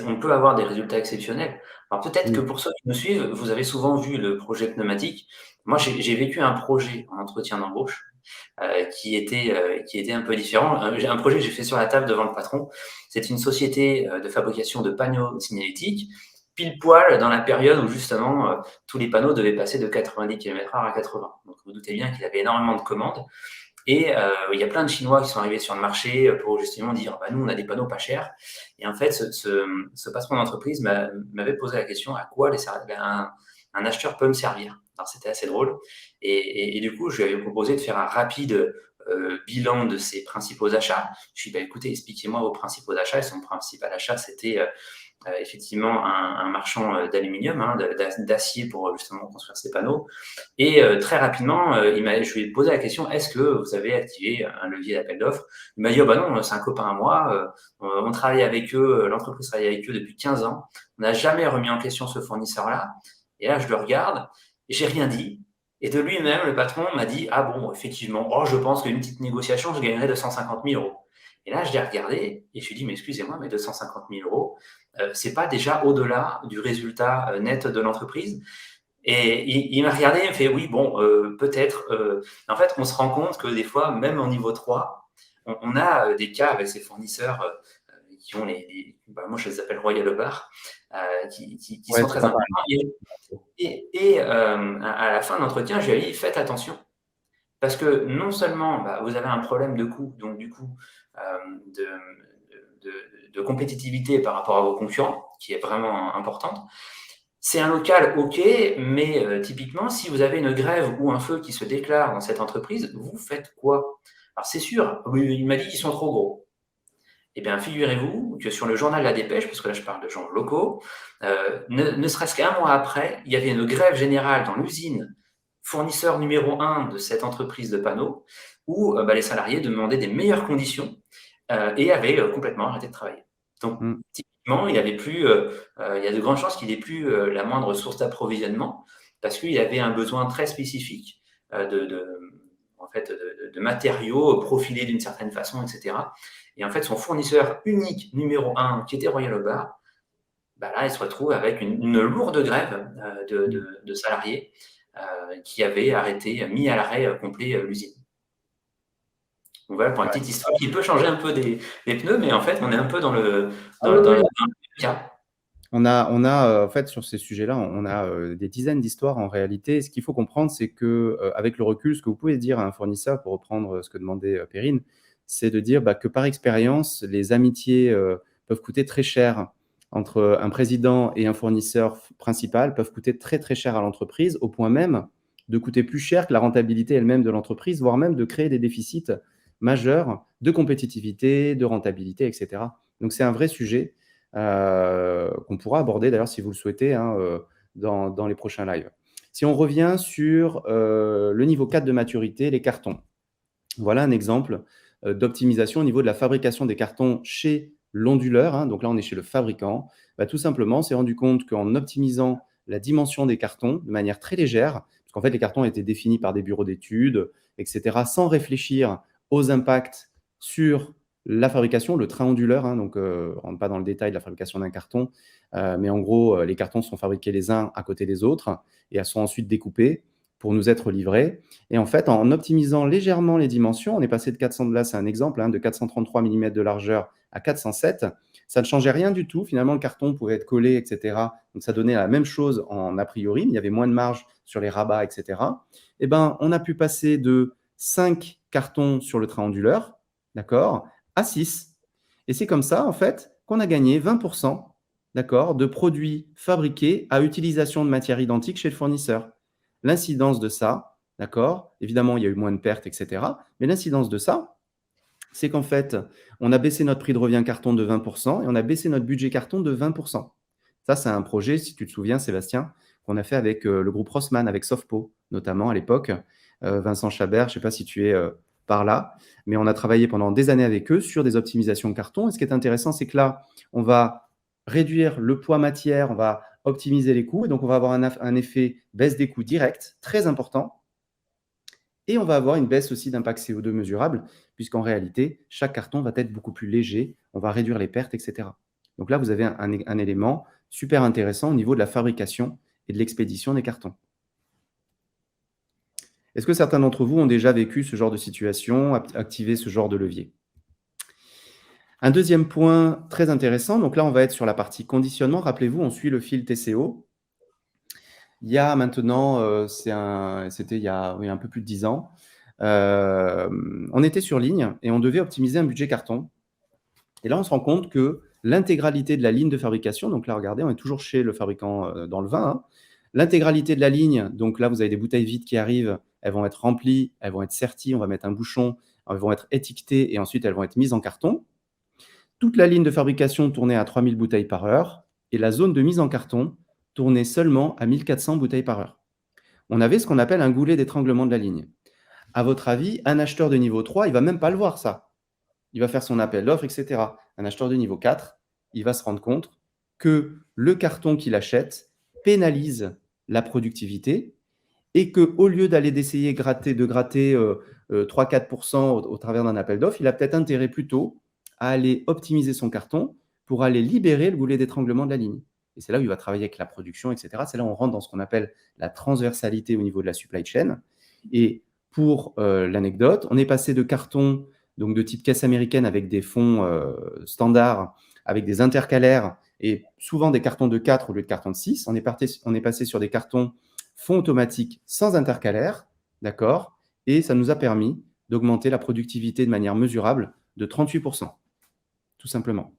on peut avoir des résultats exceptionnels. Alors peut-être que pour ceux qui nous suivent, vous avez souvent vu le projet pneumatique. Moi, j'ai vécu un projet en entretien d'embauche qui était un peu différent. Un projet que j'ai fait sur la table devant le patron. C'est une société de fabrication de panneaux signalétiques, pile poil dans la période où justement tous les panneaux devaient passer de 90 km/h à 80. Donc vous doutez bien qu'il avait énormément de commandes. Et il y a plein de Chinois qui sont arrivés sur le marché pour justement dire nous, on a des panneaux pas chers. Et en fait, ce patron d'entreprise m'avait posé la question à quoi un acheteur peut me servir. Alors, c'était assez drôle. Et du coup, je lui avais proposé de faire un rapide bilan de ses principaux achats. Je lui ai dit écoutez, expliquez-moi vos principaux achats. Et son principal achat, c'était effectivement un marchand d'aluminium, d'acier pour justement construire ces panneaux. Et très rapidement, je lui ai posé la question est-ce que vous avez activé un levier d'appel d'offres? Il m'a dit oh, bah non, c'est un copain à moi. On travaille avec eux, l'entreprise travaille avec eux depuis 15 ans. On n'a jamais remis en question ce fournisseur-là. Et là, je le regarde, et j'ai rien dit. Et de lui-même, le patron m'a dit ah bon, effectivement, je pense qu'une petite négociation, je gagnerais 250 000 euros. Et là, je l'ai regardé et je lui ai dit mais excusez-moi, mais 250 000 euros, c'est pas déjà au-delà du résultat net de l'entreprise? Et il m'a regardé, il me fait oui, bon, peut-être. En fait, on se rend compte que des fois, même au niveau 3, on a des cas avec ces fournisseurs qui ont moi je les appelle Royal au bar, qui Ouais, sont c'est très pas importants. Et à la fin de l'entretien, je lui ai dit faites attention. Parce que non seulement vous avez un problème de coût, donc du coup, de, de compétitivité par rapport à vos concurrents, qui est vraiment importante. C'est un local, ok, mais typiquement, si vous avez une grève ou un feu qui se déclare dans cette entreprise, vous faites quoi? Alors c'est sûr, il m'a dit qu'ils sont trop gros. Eh bien, figurez-vous que sur le journal La Dépêche, parce que là je parle de gens locaux, ne serait-ce qu'un mois après, il y avait une grève générale dans l'usine fournisseur numéro 1 de cette entreprise de panneaux, où les salariés demandaient des meilleures conditions et avaient complètement arrêté de travailler. Donc, typiquement, il y a de grandes chances qu'il n'ait plus la moindre source d'approvisionnement parce qu'il avait un besoin très spécifique de matériaux profilés d'une certaine façon, etc. Et en fait, son fournisseur unique, numéro 1, qui était Royal au bar, là, il se retrouve avec une lourde grève de salariés qui avaient mis à l'arrêt complet l'usine. Donc voilà pour une petite histoire qui peut changer un peu des pneus, mais en fait, on est un peu dans le cas. On a en fait, sur ces sujets-là, on a des dizaines d'histoires en réalité. Ce qu'il faut comprendre, c'est qu'avec le recul, ce que vous pouvez dire à un fournisseur, pour reprendre ce que demandait Perrine, c'est de dire que par expérience, les amitiés peuvent coûter très cher entre un président et un fournisseur principal, peuvent coûter très très cher à l'entreprise, au point même de coûter plus cher que la rentabilité elle-même de l'entreprise, voire même de créer des déficits majeurs de compétitivité, de rentabilité, etc. Donc c'est un vrai sujet qu'on pourra aborder d'ailleurs si vous le souhaitez dans les prochains lives. Si on revient sur le niveau 4 de maturité, les cartons. Voilà un exemple d'optimisation au niveau de la fabrication des cartons chez l'onduleur, hein, donc là, on est chez le fabricant, tout simplement, s'est rendu compte qu'en optimisant la dimension des cartons de manière très légère, parce qu'en fait, les cartons étaient définis par des bureaux d'études, etc., sans réfléchir aux impacts sur la fabrication, le train onduleur, hein, donc on ne rentre pas dans le détail de la fabrication d'un carton, mais en gros, les cartons sont fabriqués les uns à côté des autres et elles sont ensuite découpées pour nous être livrés. Et en fait, en optimisant légèrement les dimensions, on est passé de 400, là c'est un exemple, hein, de 433 mm de largeur à 407. Ça ne changeait rien du tout. Finalement, le carton pouvait être collé, etc. Donc ça donnait la même chose en a priori, mais il y avait moins de marge sur les rabats, etc. Eh ben, on a pu passer de 5 cartons sur le train onduleur, d'accord, à 6. Et c'est comme ça, en fait, qu'on a gagné 20%, d'accord, de produits fabriqués à utilisation de matières identiques chez le fournisseur. L'incidence de ça, d'accord, évidemment, il y a eu moins de pertes, etc. Mais l'incidence de ça, c'est qu'en fait, on a baissé notre prix de revient carton de 20% et on a baissé notre budget carton de 20%. Ça, c'est un projet, si tu te souviens, Sébastien, qu'on a fait avec le groupe Rossmann, avec Softpo, notamment à l'époque. Vincent Chabert, je ne sais pas si tu es par là, mais on a travaillé pendant des années avec eux sur des optimisations carton. Et ce qui est intéressant, c'est que là, on va réduire le poids matière, on va optimiser les coûts, et donc on va avoir un effet baisse des coûts direct, très important, et on va avoir une baisse aussi d'impact CO2 mesurable, puisqu'en réalité, chaque carton va être beaucoup plus léger, on va réduire les pertes, etc. Donc là, vous avez un élément super intéressant au niveau de la fabrication et de l'expédition des cartons. Est-ce que certains d'entre vous ont déjà vécu ce genre de situation, activé ce genre de levier? Un deuxième point très intéressant, donc là, on va être sur la partie conditionnement. Rappelez-vous, on suit le fil TCO. Il y a maintenant, c'était il y a un peu plus de 10 ans, on était sur ligne et on devait optimiser un budget carton. Et là, on se rend compte que l'intégralité de la ligne de fabrication, donc là, regardez, on est toujours chez le fabricant dans le vin, hein. L'intégralité de la ligne, donc là, vous avez des bouteilles vides qui arrivent, elles vont être remplies, elles vont être serties, on va mettre un bouchon, elles vont être étiquetées et ensuite elles vont être mises en carton. Toute la ligne de fabrication tournait à 3000 bouteilles par heure et la zone de mise en carton tournait seulement à 1400 bouteilles par heure. On avait ce qu'on appelle un goulet d'étranglement de la ligne. À votre avis, un acheteur de niveau 3, il ne va même pas le voir ça. Il va faire son appel d'offres, etc. Un acheteur de niveau 4, il va se rendre compte que le carton qu'il achète pénalise la productivité et qu'au lieu d'essayer de gratter 3-4% au travers d'un appel d'offres, il a peut-être intérêt plutôt à aller optimiser son carton pour aller libérer le goulet d'étranglement de la ligne. Et c'est là où il va travailler avec la production, etc. C'est là où on rentre dans ce qu'on appelle la transversalité au niveau de la supply chain. Et pour l'anecdote, on est passé de cartons donc de type caisse américaine avec des fonds standards, avec des intercalaires et souvent des cartons de 4 au lieu de cartons de 6. On est passé sur des cartons fonds automatiques sans intercalaire, d'accord, et ça nous a permis d'augmenter la productivité de manière mesurable de 38%, tout simplement.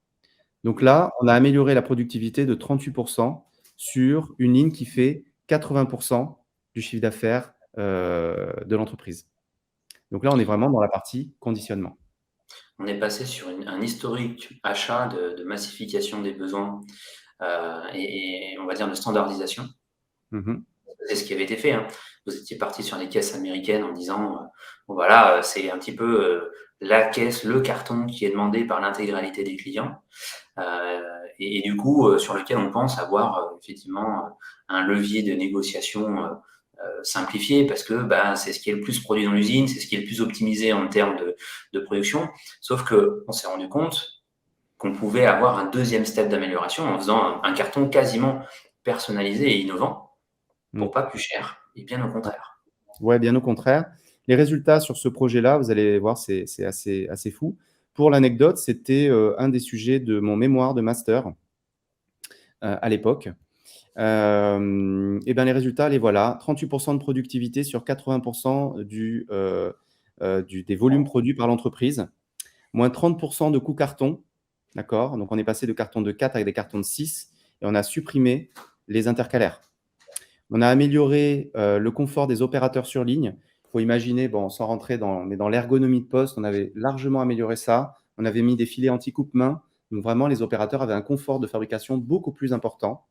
Donc là, on a amélioré la productivité de 38% sur une ligne qui fait 80% du chiffre d'affaires de l'entreprise. Donc là, on est vraiment dans la partie conditionnement. On est passé sur un historique achat de massification des besoins et on va dire de standardisation. Mmh. C'est ce qui avait été fait, hein. Vous étiez parti sur les caisses américaines en disant bon voilà, c'est un petit peu la caisse, le carton qui est demandé par l'intégralité des clients. Et du coup, sur lequel on pense avoir effectivement un levier de négociation simplifié parce que c'est ce qui est le plus produit dans l'usine, c'est ce qui est le plus optimisé en termes de production. Sauf qu'on s'est rendu compte qu'on pouvait avoir un deuxième step d'amélioration en faisant un carton quasiment personnalisé et innovant Mmh. pour pas plus cher, et bien au contraire. Ouais, bien au contraire. Les résultats sur ce projet-là, vous allez voir, c'est assez fou. Pour l'anecdote, c'était un des sujets de mon mémoire de master à l'époque. Et bien les résultats, les voilà. 38% de productivité sur 80% des volumes produits par l'entreprise. Moins 30% de coûts carton, d'accord? Donc on est passé de cartons de 4 avec des cartons de 6 et on a supprimé les intercalaires. On a amélioré le confort des opérateurs sur ligne. Il faut imaginer, bon, sans rentrer dans l'ergonomie de poste, on avait largement amélioré ça. On avait mis des filets anti-coupe-main. Donc vraiment, les opérateurs avaient un confort de fabrication beaucoup plus important.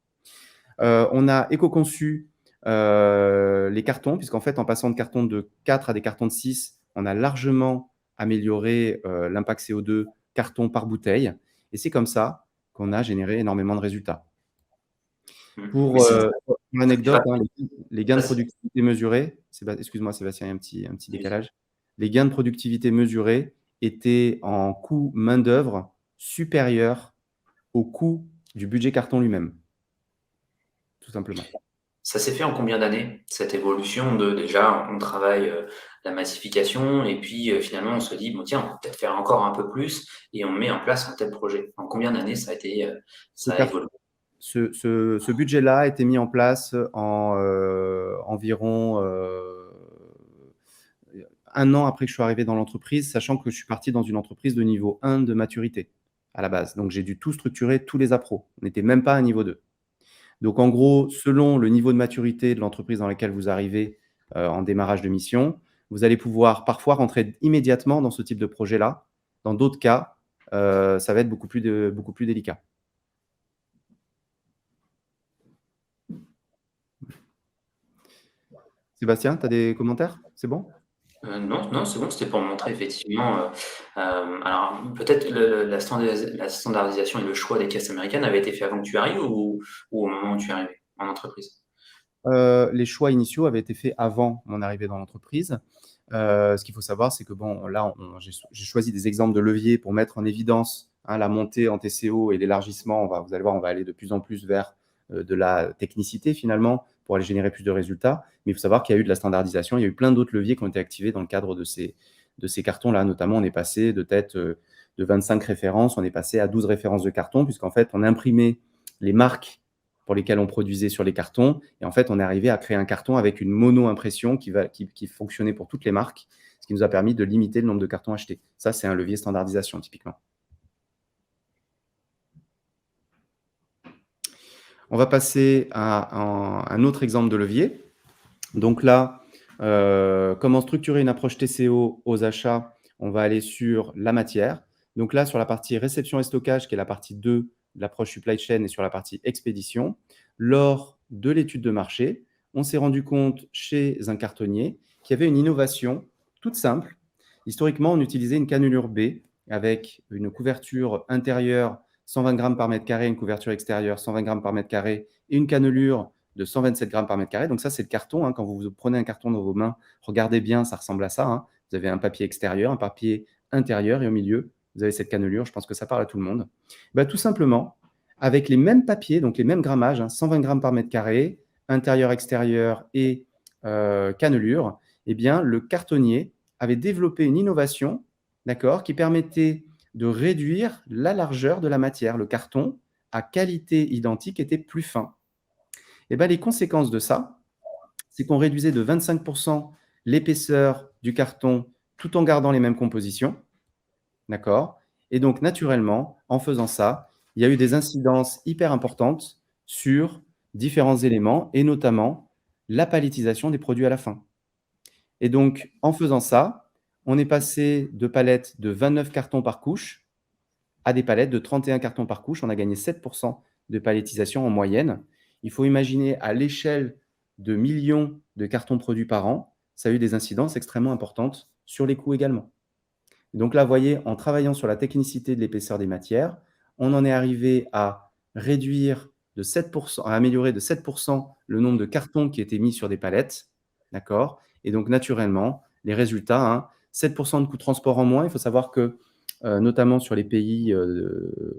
On a éco-conçu les cartons, puisqu'en fait, en passant de cartons de 4 à des cartons de 6, on a largement amélioré l'impact CO2 carton par bouteille. Et c'est comme ça qu'on a généré énormément de résultats. Mais Pour c'est pas l'anecdote, hein, les gains de facile. productivité mesurés, excuse-moi Sébastien, il y a un petit Oui. décalage. Les gains de productivité mesurés étaient en coût main-d'œuvre supérieur au coût du budget carton lui-même, tout simplement. Ça s'est fait en combien d'années, cette évolution de déjà, on travaille la massification et puis finalement on se dit, bon tiens, on va peut-être faire encore un peu plus et on met en place un tel projet. En combien d'années ça a été, Ce, ça a car- évolué? ce budget-là a été mis en place en environ 1 an après que je suis arrivé dans l'entreprise, sachant que je suis parti dans une entreprise de niveau 1 de maturité à la base. Donc j'ai dû tout structurer, tous les appros. On n'était même pas à niveau 2. Donc en gros, selon le niveau de maturité de l'entreprise dans laquelle vous arrivez en démarrage de mission, vous allez pouvoir parfois rentrer immédiatement dans ce type de projet-là. Dans d'autres cas, ça va être beaucoup plus délicat. Sébastien, tu as des commentaires? C'est bon? Non, non, c'est bon, c'était pour montrer effectivement. Alors, peut-être la standardisation et le choix des caisses américaines avait été fait avant que tu arrives ou au moment où tu es arrivé en entreprise? Les choix initiaux avaient été faits avant mon arrivée dans l'entreprise. Ce qu'il faut savoir, c'est que bon, là, j'ai choisi des exemples de leviers pour mettre en évidence la montée en TCO et l'élargissement. Vous allez voir, on va aller de plus en plus vers de la technicité finalement pour aller générer plus de résultats. Mais il faut savoir qu'il y a eu de la standardisation. Il y a eu plein d'autres leviers qui ont été activés dans le cadre de ces cartons-là. Notamment, on est passé de de 25 références, on est passé à 12 références de cartons, puisqu'en fait, on imprimait les marques pour lesquelles on produisait sur les cartons. Et en fait, on est arrivé à créer un carton avec une mono-impression qui fonctionnait pour toutes les marques, ce qui nous a permis de limiter le nombre de cartons achetés. Ça, c'est un levier standardisation, typiquement. On va passer à un autre exemple de levier. Donc là, comment structurer une approche TCO aux achats? On va aller sur la matière. Donc là, sur la partie réception et stockage, qui est la partie 2 de l'approche supply chain, et sur la partie expédition, lors de l'étude de marché, on s'est rendu compte chez un cartonnier qu'il y avait une innovation toute simple. Historiquement, on utilisait une cannelure B avec une couverture intérieure 120 grammes par mètre carré, une couverture extérieure 120 grammes par mètre carré et une cannelure de 127 grammes par mètre carré. Donc ça, c'est le carton. Quand vous prenez un carton dans vos mains, regardez bien, ça ressemble à ça. Vous avez un papier extérieur, un papier intérieur et au milieu, vous avez cette cannelure. Je pense que ça parle à tout le monde. Tout simplement, avec les mêmes papiers, donc les mêmes grammages, 120 grammes par mètre carré, intérieur, extérieur et cannelure, le cartonnier avait développé une innovation, d'accord, qui permettait de réduire la largeur de la matière. Le carton, à qualité identique, était plus fin. Les conséquences de ça, c'est qu'on réduisait de 25% l'épaisseur du carton tout en gardant les mêmes compositions. D'accord? Et donc, naturellement, en faisant ça, il y a eu des incidences hyper importantes sur différents éléments et notamment la palettisation des produits à la fin. Et donc, en faisant ça, on est passé de palettes de 29 cartons par couche à des palettes de 31 cartons par couche. On a gagné 7% de palettisation en moyenne. Il faut imaginer à l'échelle de millions de cartons produits par an, ça a eu des incidences extrêmement importantes sur les coûts également. Et donc là, vous voyez, en travaillant sur la technicité de l'épaisseur des matières, on en est arrivé à réduire de 7%, à améliorer de 7% le nombre de cartons qui étaient mis sur des palettes. D'accord? Et donc, naturellement, les résultats, 7% de coûts de transport en moins. Il faut savoir que, notamment sur les pays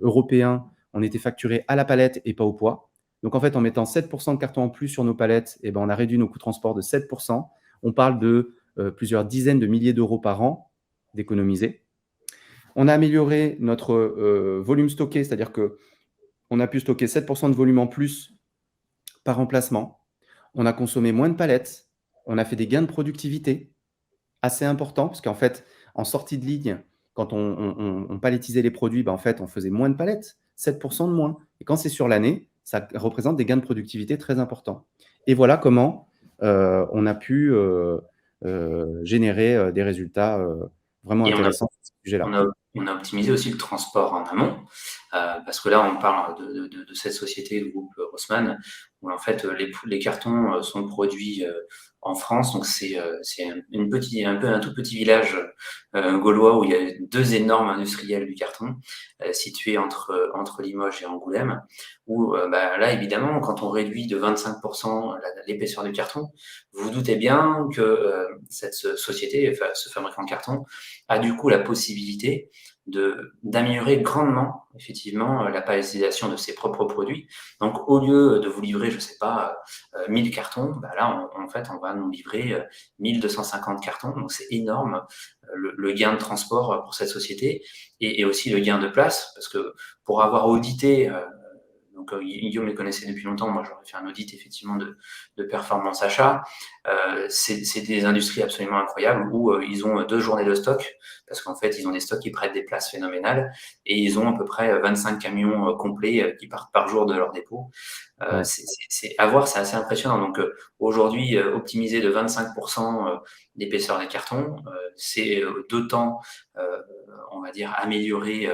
européens, on était facturé à la palette et pas au poids. Donc, en fait, en mettant 7% de cartons en plus sur nos palettes, on a réduit nos coûts de transport de 7%. On parle de plusieurs dizaines de milliers d'euros par an d'économiser. On a amélioré notre volume stocké, c'est-à-dire qu'on a pu stocker 7% de volume en plus par emplacement. On a consommé moins de palettes. On a fait des gains de productivité assez importants, parce qu'en fait, en sortie de ligne, quand on palettisait les produits, en fait, on faisait moins de palettes, 7% de moins. Et quand c'est sur l'année, ça représente des gains de productivité très importants. Et voilà comment on a pu générer des résultats vraiment Et intéressants sur ce sujet-là. on a optimisé aussi le transport en amont. Parce que là, on parle de cette société, le groupe Rossmann, où en fait les cartons sont produits en France. Donc c'est un tout petit village gaulois où il y a 2 énormes industriels du carton situés entre Limoges et Angoulême. Où là, évidemment, quand on réduit de 25% l'épaisseur du carton, vous vous doutez bien que cette société, enfin, ce fabricant de carton, a du coup la possibilité d'améliorer grandement, effectivement, la palettisation de ses propres produits. Donc, au lieu de vous livrer, je sais pas, 1000 cartons, là, en fait, on va nous livrer 1250 cartons. Donc, c'est énorme, le gain de transport pour cette société et aussi le gain de place, parce que pour avoir audité, donc Guillaume les connaissait depuis longtemps, moi j'aurais fait un audit effectivement de performance achat. C'est des industries absolument incroyables où ils ont 2 journées de stock, parce qu'en fait ils ont des stocks qui prêtent des places phénoménales, et ils ont à peu près 25 camions complets qui partent par jour de leur dépôt. Ouais. À voir, c'est assez impressionnant. Donc aujourd'hui, optimiser de 25% d'épaisseur des cartons, c'est d'autant, on va dire, améliorer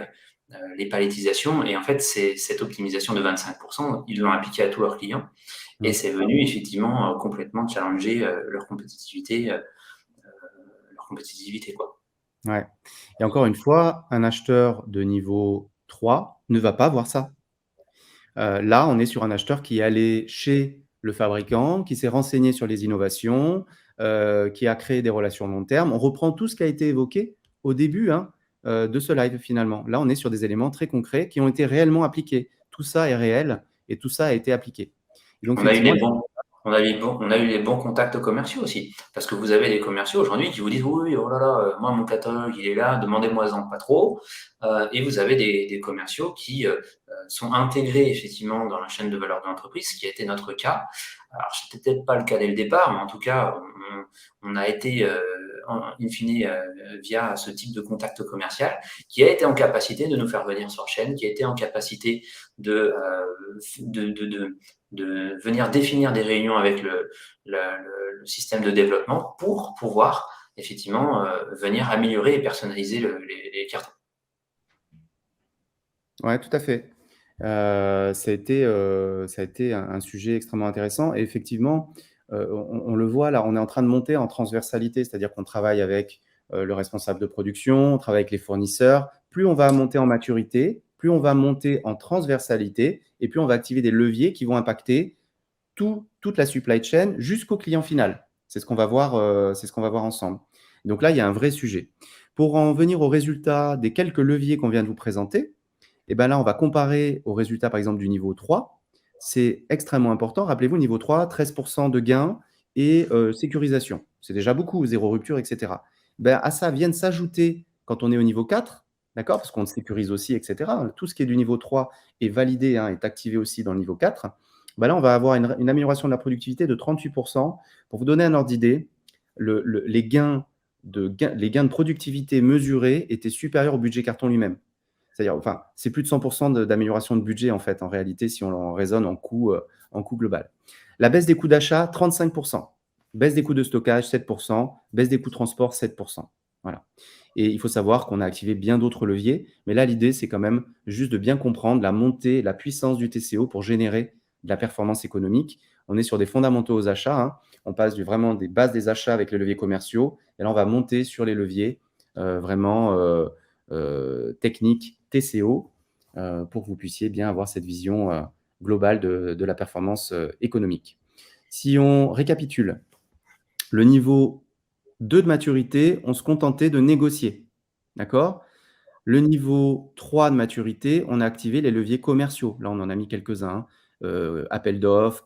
les palettisations. Et en fait, cette optimisation de 25%, ils l'ont appliquée à tous leurs clients. Et Mm. c'est venu effectivement complètement challenger leur compétitivité, quoi. Ouais. Et encore une fois, un acheteur de niveau 3 ne va pas voir ça. Là, on est sur un acheteur qui est allé chez le fabricant, qui s'est renseigné sur les innovations, qui a créé des relations long terme. On reprend tout ce qui a été évoqué au début, hein, de ce live finalement. Là, on est sur des éléments très concrets qui ont été réellement appliqués. Tout ça est réel et tout ça a été appliqué. Et donc On a eu effectivement, on a eu les bons contacts commerciaux aussi. Parce que vous avez des commerciaux aujourd'hui qui vous disent oui, oui, oh là là, moi mon catalogue il est là, demandez-moi-en pas trop. Et vous avez des commerciaux qui sont intégrés effectivement dans la chaîne de valeur de l'entreprise, ce qui a été notre cas. Alors c'était peut-être pas le cas dès le départ, mais en tout cas on a été in fine via ce type de contact commercial qui a été en capacité de nous faire venir sur chaîne, qui a été en capacité de, de venir définir des réunions avec le système de développement pour pouvoir effectivement venir améliorer et personnaliser les cartons. ouais, tout à fait. Ça a été un sujet extrêmement intéressant et effectivement, on le voit là, on est en train de monter en transversalité, c'est-à-dire qu'on travaille avec, le responsable de production, on travaille avec les fournisseurs. Plus on va monter en maturité, plus on va monter en transversalité et plus on va activer des leviers qui vont impacter toute la supply chain jusqu'au client final. C'est ce qu'on va voir, c'est ce qu'on va voir ensemble. Donc là, il y a un vrai sujet. Pour en venir aux résultats des quelques leviers qu'on vient de vous présenter, et ben là, on va comparer aux résultats, par exemple, du niveau 3. C'est extrêmement important. Rappelez-vous, niveau 3, 13% de gains et sécurisation. C'est déjà beaucoup, zéro rupture, etc. Ben, à ça viennent s'ajouter, quand on est au niveau 4, d'accord, parce qu'on sécurise aussi, etc. Tout ce qui est du niveau 3 est validé, hein, est activé aussi dans le niveau 4. Ben là, on va avoir une amélioration de la productivité de 38%. Pour vous donner un ordre d'idée, les gains de productivité mesurés étaient supérieurs au budget carton lui-même. C'est-à-dire, enfin, c'est plus de 100% d'amélioration de budget, en fait, en réalité, si on raisonne en coût global. La baisse des coûts d'achat, 35%. Baisse des coûts de stockage, 7%. Baisse des coûts de transport, 7%. Voilà. Et il faut savoir qu'on a activé bien d'autres leviers, mais là, l'idée, c'est quand même juste de bien comprendre la montée, la puissance du TCO pour générer de la performance économique. On est sur des fondamentaux aux achats, hein. On passe vraiment des bases des achats avec les leviers commerciaux, et là, on va monter sur les leviers vraiment techniques TCO pour que vous puissiez bien avoir cette vision globale de la performance économique. Si on récapitule, le niveau 2 de maturité, on se contentait de négocier. D'accord? Le niveau 3 de maturité, on a activé les leviers commerciaux. Là, on en a mis quelques-uns. Appel d'offres,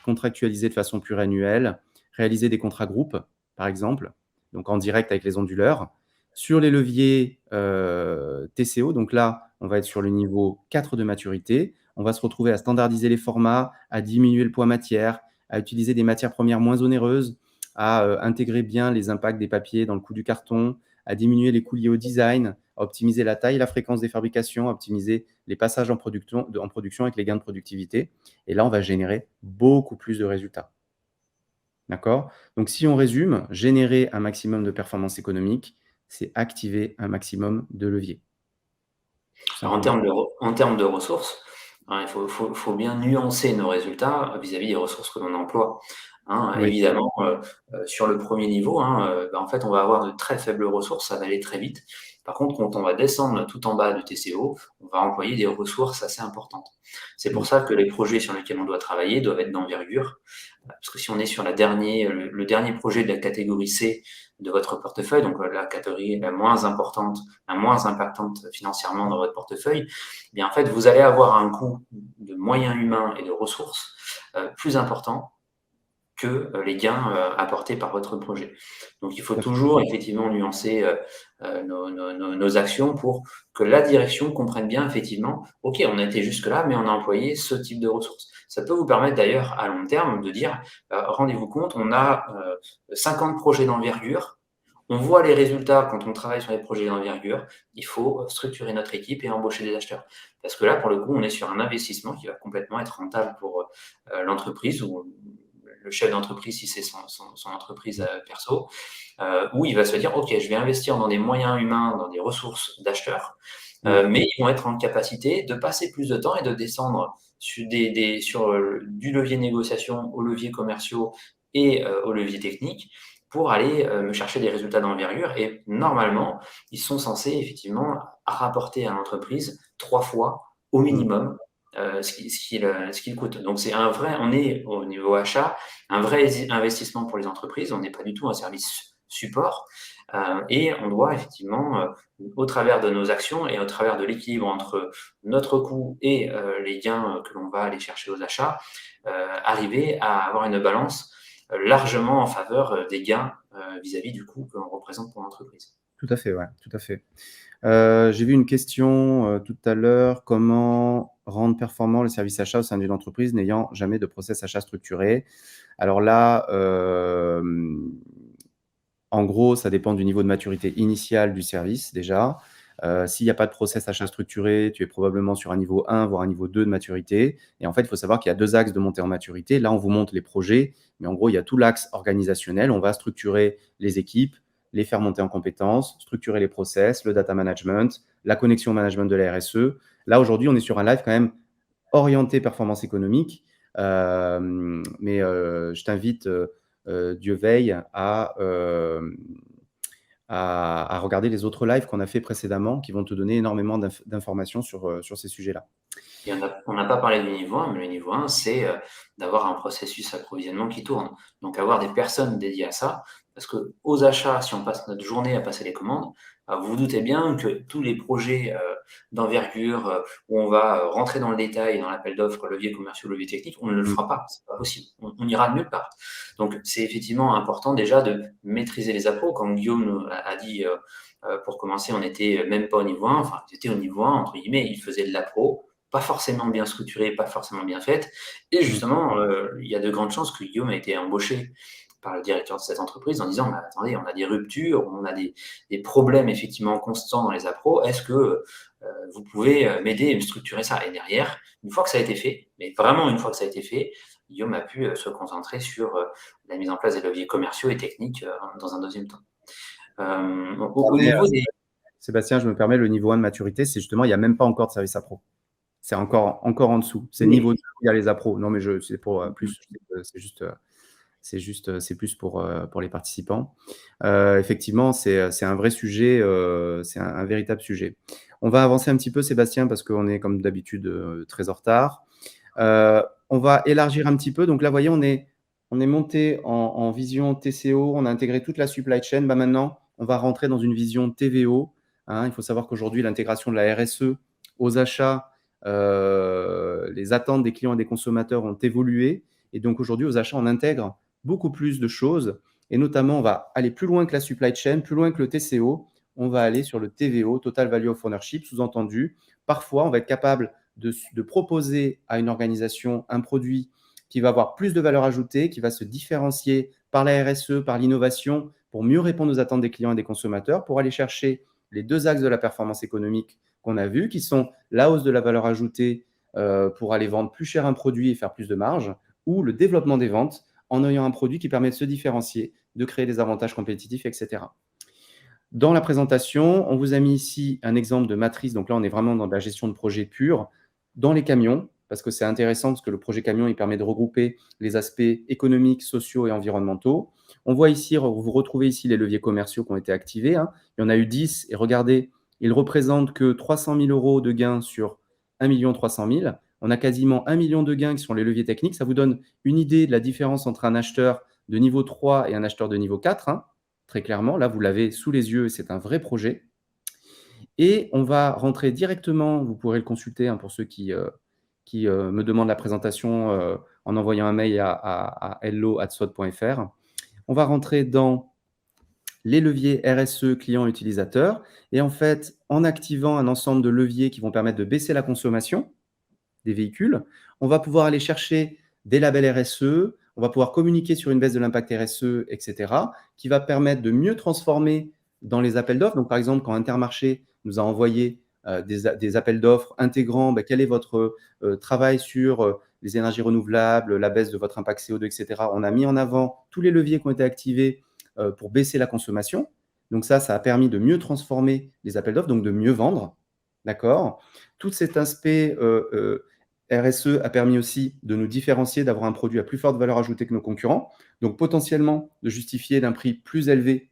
contractualiser de façon pluriannuelle, réaliser des contrats groupes, par exemple, donc en direct avec les onduleurs. Sur les leviers TCO, donc là, on va être sur le niveau 4 de maturité. On va se retrouver à standardiser les formats, à diminuer le poids matière, à utiliser des matières premières moins onéreuses, à intégrer bien les impacts des papiers dans le coût du carton, à diminuer les coûts liés au design, à optimiser la taille et la fréquence des fabrications, à optimiser les passages en production avec les gains de productivité. Et là, on va générer beaucoup plus de résultats. D'accord? Donc, si on résume, générer un maximum de performance économique, c'est activer un maximum de leviers. tout Alors, simplement. en termes de ressources, hein, il faut bien nuancer nos résultats vis-à-vis des ressources que l'on emploie. Hein. Oui, Évidemment, sur le premier niveau, hein, en fait, on va avoir de très faibles ressources, ça va aller très vite. Par contre, quand on va descendre tout en bas du TCO, on va employer des ressources assez importantes. C'est pour mmh, ça que les projets sur lesquels on doit travailler doivent être d'envergure. Parce que si on est sur le dernier projet de la catégorie C de votre portefeuille, donc la catégorie la moins importante, la moins impactante financièrement dans votre portefeuille, eh bien en fait, vous allez avoir un coût de moyens humains et de ressources plus important que les gains apportés par votre projet. Donc il faut tout à fait. toujours effectivement nuancer nos actions pour que la direction comprenne bien effectivement, ok, on a été jusque-là, mais on a employé ce type de ressources. Ça peut vous permettre d'ailleurs à long terme de dire, rendez-vous compte, on a 50 projets d'envergure, on voit les résultats quand on travaille sur les projets d'envergure, il faut structurer notre équipe et embaucher des acheteurs. Parce que là, pour le coup, on est sur un investissement qui va complètement être rentable pour l'entreprise ou le chef d'entreprise si c'est son entreprise perso, où il va se dire, OK, je vais investir dans des moyens humains, dans des ressources d'acheteurs, Mmh, mais ils vont être en capacité de passer plus de temps et de descendre sur du levier négociation aux leviers commerciaux et aux leviers techniques pour aller me chercher des résultats d'envergure. Et normalement, ils sont censés effectivement rapporter à l'entreprise 3 fois au mmh, minimum ce qu'il coûte. Donc c'est un vrai, on est au niveau achat, un vrai investissement pour les entreprises. On n'est pas du tout un service support. Et on doit effectivement, au travers de nos actions et au travers de l'équilibre entre notre coût et les gains que l'on va aller chercher aux achats, arriver à avoir une balance largement en faveur des gains vis-à-vis du coût que l'on représente pour l'entreprise. tout à fait, ouais, tout à fait. J'ai vu une question, tout à l'heure: comment rendre performant le service achat au sein d'une entreprise n'ayant jamais de process achat structuré? Alors là, en gros, ça dépend du niveau de maturité initial du service déjà. S'il y a pas de process achat structuré, tu es probablement sur un niveau 1, voire un niveau 2 de maturité. Et en fait, il faut savoir qu'il y a 2 axes de montée en maturité. Là, on vous montre les projets, mais en gros, il y a tout l'axe organisationnel. On va structurer les équipes, les faire monter en compétences, structurer les process, le data management, la connexion au management de la RSE. Là, aujourd'hui, on est sur un live quand même orienté performance économique. Mais je t'invite, Dieu veille, à regarder les autres lives qu'on a fait précédemment, qui vont te donner énormément d'informations sur ces sujets-là. Et on n'a pas parlé du niveau 1, mais le niveau 1, c'est d'avoir un processus approvisionnement qui tourne. Donc avoir des personnes dédiées à ça, parce que aux achats, si on passe notre journée à passer les commandes, vous vous doutez bien que tous les projets d'envergure où on va rentrer dans le détail, dans l'appel d'offres, levier commercial, levier technique, on ne le Mmh, fera pas, c'est pas possible. On ira nulle part. Donc c'est effectivement important déjà de maîtriser les appros. Comme Guillaume a dit, pour commencer, on n'était même pas au niveau 1, enfin, ils étaient au niveau 1, entre guillemets, ils faisaient de l'appro, pas forcément bien structurée, pas forcément bien faite. Et mmh, justement, il y a de grandes chances que Guillaume ait été embauché par le directeur de cette entreprise en disant, bah, attendez, on a des ruptures, on a des problèmes effectivement constants dans les appros, est-ce que vous pouvez m'aider et me structurer ça? Et derrière, une fois que ça a été fait, mais vraiment une fois que ça a été fait, Guillaume a pu se concentrer sur la mise en place des leviers commerciaux et techniques dans un deuxième temps. Au permets, niveau des... Sébastien, je me permets, le niveau 1 de maturité, c'est justement, il y a même pas encore de service appro. C'est encore en dessous. C'est niveau 2 Oui, où il y a les appros. Non, mais c'est pour, plus, c'est plus pour les participants. Effectivement, c'est un vrai sujet, c'est un véritable sujet. On va avancer un petit peu, Sébastien, parce qu'on est comme d'habitude, très en retard. On va élargir un petit peu. Donc là, vous voyez, on est monté en vision TCO, on a intégré toute la supply chain. Bah, maintenant, on va rentrer dans une vision TVO, hein. Il faut savoir qu'aujourd'hui, l'intégration de la RSE aux achats, les attentes des clients et des consommateurs ont évolué. Et donc aujourd'hui, aux achats, on intègre beaucoup plus de choses. Et notamment, on va aller plus loin que la supply chain, plus loin que le TCO. On va aller sur le TVO, Total Value of Ownership, sous-entendu. Parfois, on va être capable de proposer à une organisation un produit qui va avoir plus de valeur ajoutée, qui va se différencier par la RSE, par l'innovation, pour mieux répondre aux attentes des clients et des consommateurs, pour aller chercher les 2 axes de la performance économique qu'on a vus, qui sont la hausse de la valeur ajoutée pour aller vendre plus cher un produit et faire plus de marge, ou le développement des ventes en ayant un produit qui permet de se différencier, de créer des avantages compétitifs, etc. Dans la présentation, on vous a mis ici un exemple de matrice. Donc là, on est vraiment dans de la gestion de projet pure. Dans les camions, parce que c'est intéressant, parce que le projet camion, il permet de regrouper les aspects économiques, sociaux et environnementaux. On voit ici, vous retrouvez ici les leviers commerciaux qui ont été activés. Il y en a eu 10. Et regardez, ils représentent que 300 000 € de gains sur 1 300 000. On a quasiment 1 million de gains qui sont les leviers techniques. Ça vous donne une idée de la différence entre un acheteur de niveau 3 et un acheteur de niveau 4. Très clairement, là, vous l'avez sous les yeux, c'est un vrai projet. Et on va rentrer directement, vous pourrez le consulter pour ceux qui me demandent la présentation en envoyant un mail à hello@swad.fr. On va rentrer dans les leviers RSE client-utilisateur et en fait, en activant un ensemble de leviers qui vont permettre de baisser la consommation des véhicules, on va pouvoir aller chercher des labels RSE, on va pouvoir communiquer sur une baisse de l'impact RSE, etc., qui va permettre de mieux transformer dans les appels d'offres. Donc, par exemple, quand Intermarché nous a envoyé des appels d'offres intégrant quel est votre travail sur les énergies renouvelables, la baisse de votre impact CO2, etc., on a mis en avant tous les leviers qui ont été activés pour baisser la consommation. Donc ça a permis de mieux transformer les appels d'offres, donc de mieux vendre. D'accord. Tout cet aspect RSE a permis aussi de nous différencier, d'avoir un produit à plus forte valeur ajoutée que nos concurrents, donc potentiellement de justifier d'un prix plus élevé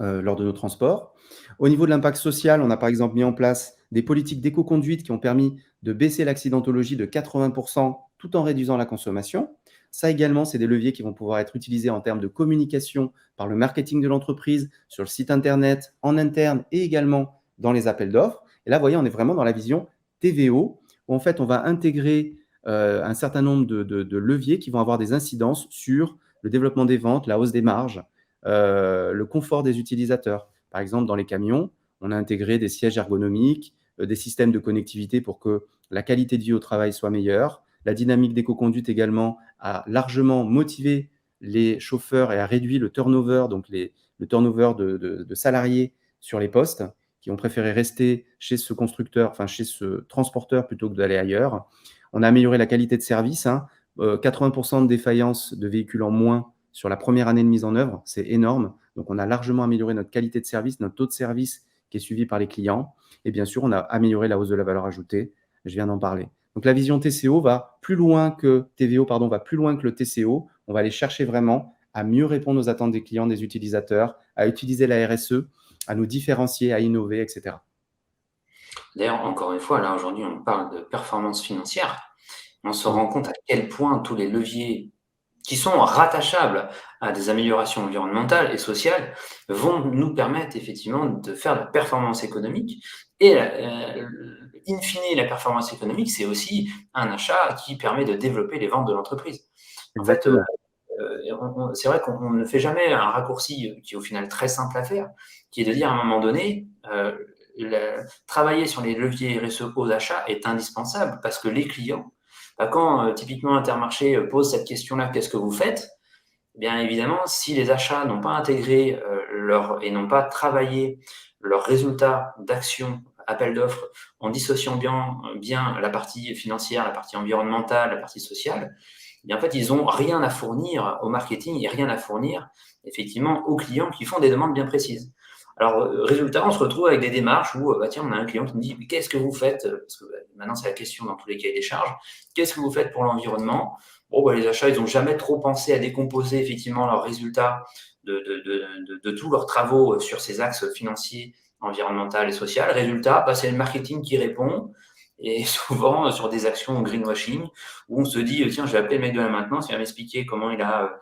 lors de nos transports. Au niveau de l'impact social, on a par exemple mis en place des politiques d'éco-conduite qui ont permis de baisser l'accidentologie de 80% tout en réduisant la consommation. Ça également, c'est des leviers qui vont pouvoir être utilisés en termes de communication par le marketing de l'entreprise, sur le site internet, en interne et également dans les appels d'offres. Et là, vous voyez, on est vraiment dans la vision TVO, où en fait, on va intégrer un certain nombre de leviers qui vont avoir des incidences sur le développement des ventes, la hausse des marges, le confort des utilisateurs. Par exemple, dans les camions, on a intégré des sièges ergonomiques, des systèmes de connectivité pour que la qualité de vie au travail soit meilleure. La dynamique d'éco-conduite également a largement motivé les chauffeurs et a réduit le turnover, donc le turnover de salariés sur les postes, qui ont préféré rester chez ce constructeur, enfin chez ce transporteur plutôt que d'aller ailleurs. On a amélioré la qualité de service, 80% de défaillance de véhicules en moins sur la première année de mise en œuvre, c'est énorme. Donc, on a largement amélioré notre qualité de service, notre taux de service qui est suivi par les clients. Et bien sûr, on a amélioré la hausse de la valeur ajoutée. Je viens d'en parler. Donc, la vision TCO va plus loin que TVO, va plus loin que le TCO. On va aller chercher vraiment à mieux répondre aux attentes des clients, des utilisateurs, à utiliser la RSE, à nous différencier, à innover, etc. D'ailleurs, encore une fois, là aujourd'hui, on parle de performance financière. On se rend compte à quel point tous les leviers qui sont rattachables à des améliorations environnementales et sociales vont nous permettre effectivement de faire de la performance économique. Et in fine, la performance économique, c'est aussi un achat qui permet de développer les ventes de l'entreprise. En fait, Exactement. c'est vrai qu'on ne fait jamais un raccourci qui est au final très simple à faire, qui est de dire à un moment donné, travailler sur les leviers RSE aux achats est indispensable parce que les clients, quand typiquement Intermarché pose cette question-là, qu'est-ce que vous faites? Bien évidemment, si les achats n'ont pas intégré et n'ont pas travaillé leurs résultats d'action, appel d'offres, en dissociant bien la partie financière, la partie environnementale, la partie sociale, bien en fait, ils n'ont rien à fournir au marketing et rien à fournir effectivement aux clients qui font des demandes bien précises. Alors, résultat, on se retrouve avec des démarches où, tiens, on a un client qui nous dit, qu'est-ce que vous faites? Parce que maintenant, c'est la question dans tous les cahiers des charges. Qu'est-ce que vous faites pour l'environnement? Bon, les achats, ils n'ont jamais trop pensé à décomposer effectivement leurs résultats de tous leurs travaux sur ces axes financiers, environnemental et social. Résultat, c'est le marketing qui répond et souvent sur des actions greenwashing où on se dit, tiens, je vais appeler le mec de la maintenance, il va m'expliquer comment il a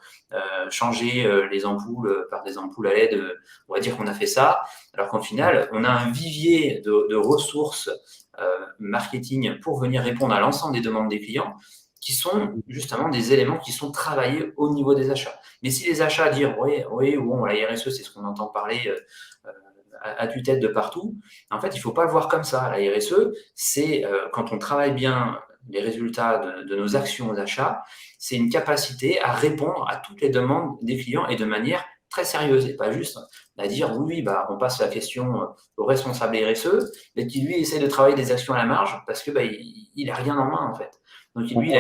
changé les ampoules par des ampoules à LED. On va dire qu'on a fait ça, alors qu'en final, on a un vivier de ressources marketing pour venir répondre à l'ensemble des demandes des clients qui sont justement des éléments qui sont travaillés au niveau des achats. Mais si les achats disent oui, bon, la RSE, c'est ce qu'on entend parler à tue-tête de partout, en fait, il ne faut pas le voir comme ça. La RSE, c'est quand on travaille bien les résultats de nos actions aux achats, c'est une capacité à répondre à toutes les demandes des clients et de manière très sérieuse et pas juste à dire oui, on passe la question au responsable RSE, mais qui lui essaie de travailler des actions à la marge parce que il n'a rien en main en fait. Donc lui,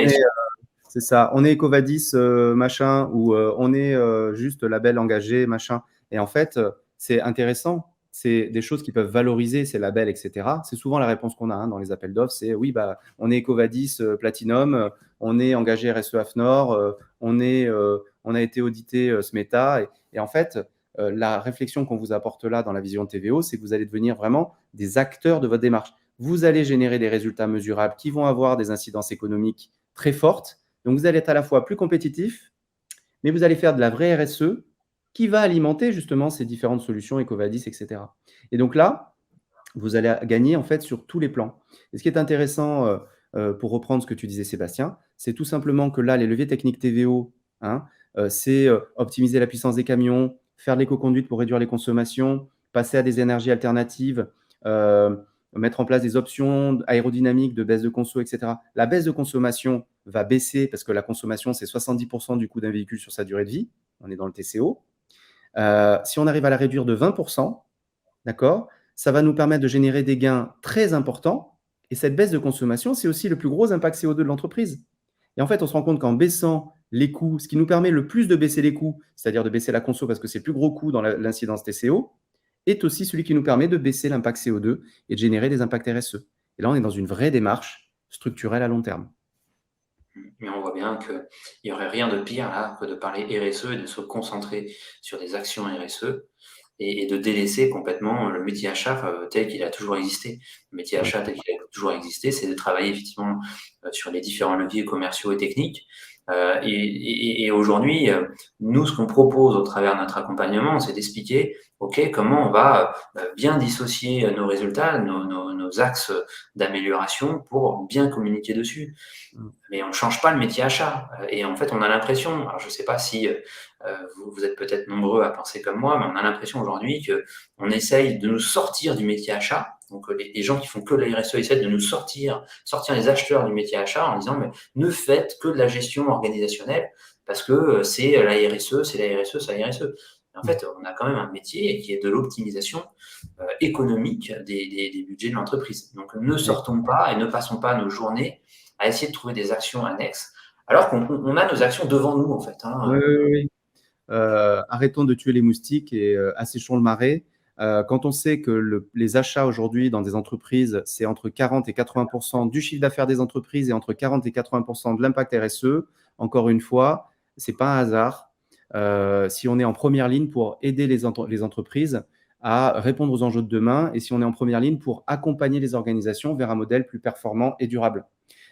c'est ça, on est EcoVadis, machin, ou on est juste label engagé, machin. Et en fait, c'est intéressant, c'est des choses qui peuvent valoriser ces labels, etc. C'est souvent la réponse qu'on a dans les appels d'offres, c'est oui, bah, on est EcoVadis Platinum, on est engagé RSE AFNOR, on a été audité SMETA. Et en fait, la réflexion qu'on vous apporte là dans la vision de TVO, c'est que vous allez devenir vraiment des acteurs de votre démarche. Vous allez générer des résultats mesurables qui vont avoir des incidences économiques très fortes. Donc, vous allez être à la fois plus compétitif, mais vous allez faire de la vraie RSE qui va alimenter justement ces différentes solutions EcoVadis, etc. Et donc là, vous allez gagner en fait sur tous les plans. Et ce qui est intéressant, pour reprendre ce que tu disais Sébastien, c'est tout simplement que là, les leviers techniques TVO, c'est optimiser la puissance des camions, faire de l'éco-conduite pour réduire les consommations, passer à des énergies alternatives, mettre en place des options aérodynamiques de baisse de conso, etc. La baisse de consommation va baisser parce que la consommation, c'est 70% du coût d'un véhicule sur sa durée de vie. On est dans le TCO. Si on arrive à la réduire de 20%, d'accord, ça va nous permettre de générer des gains très importants. Et cette baisse de consommation, c'est aussi le plus gros impact CO2 de l'entreprise. Et en fait, on se rend compte qu'en baissant les coûts, ce qui nous permet le plus de baisser les coûts, c'est-à-dire de baisser la conso parce que c'est le plus gros coût dans l'incidence TCO, est aussi celui qui nous permet de baisser l'impact CO2 et de générer des impacts RSE. Et là, on est dans une vraie démarche structurelle à long terme. Mais on voit bien qu'il n'y aurait rien de pire là que de parler RSE et de se concentrer sur des actions RSE et de délaisser complètement le métier achat tel qu'il a toujours existé. Le métier Ouais. achat tel qu'il a toujours existé, c'est de travailler effectivement sur les différents leviers commerciaux et techniques. Et aujourd'hui, nous, ce qu'on propose au travers de notre accompagnement, c'est d'expliquer, OK, comment on va bien dissocier nos résultats, nos axes d'amélioration pour bien communiquer dessus. Mm. Mais on ne change pas le métier achat. Et en fait, on a l'impression, alors je ne sais pas si vous êtes peut-être nombreux à penser comme moi, mais on a l'impression aujourd'hui qu'on essaye de nous sortir du métier achat. Donc les gens qui font que de la RSE essaient de nous sortir les acheteurs du métier achat en disant mais ne faites que de la gestion organisationnelle parce que c'est la RSE, c'est la RSE, c'est la RSE. En fait, on a quand même un métier qui est de l'optimisation économique des budgets de l'entreprise. Donc ne Oui, sortons pas et ne passons pas nos journées à essayer de trouver des actions annexes, alors qu'on a nos actions devant nous, en fait. oui, oui, oui. Arrêtons de tuer les moustiques et asséchons le marais. Quand on sait que les achats aujourd'hui dans des entreprises, c'est entre 40 et 80% du chiffre d'affaires des entreprises et entre 40 et 80% de l'impact RSE, encore une fois, ce n'est pas un hasard. Si on est en première ligne pour aider les entreprises à répondre aux enjeux de demain et si on est en première ligne pour accompagner les organisations vers un modèle plus performant et durable.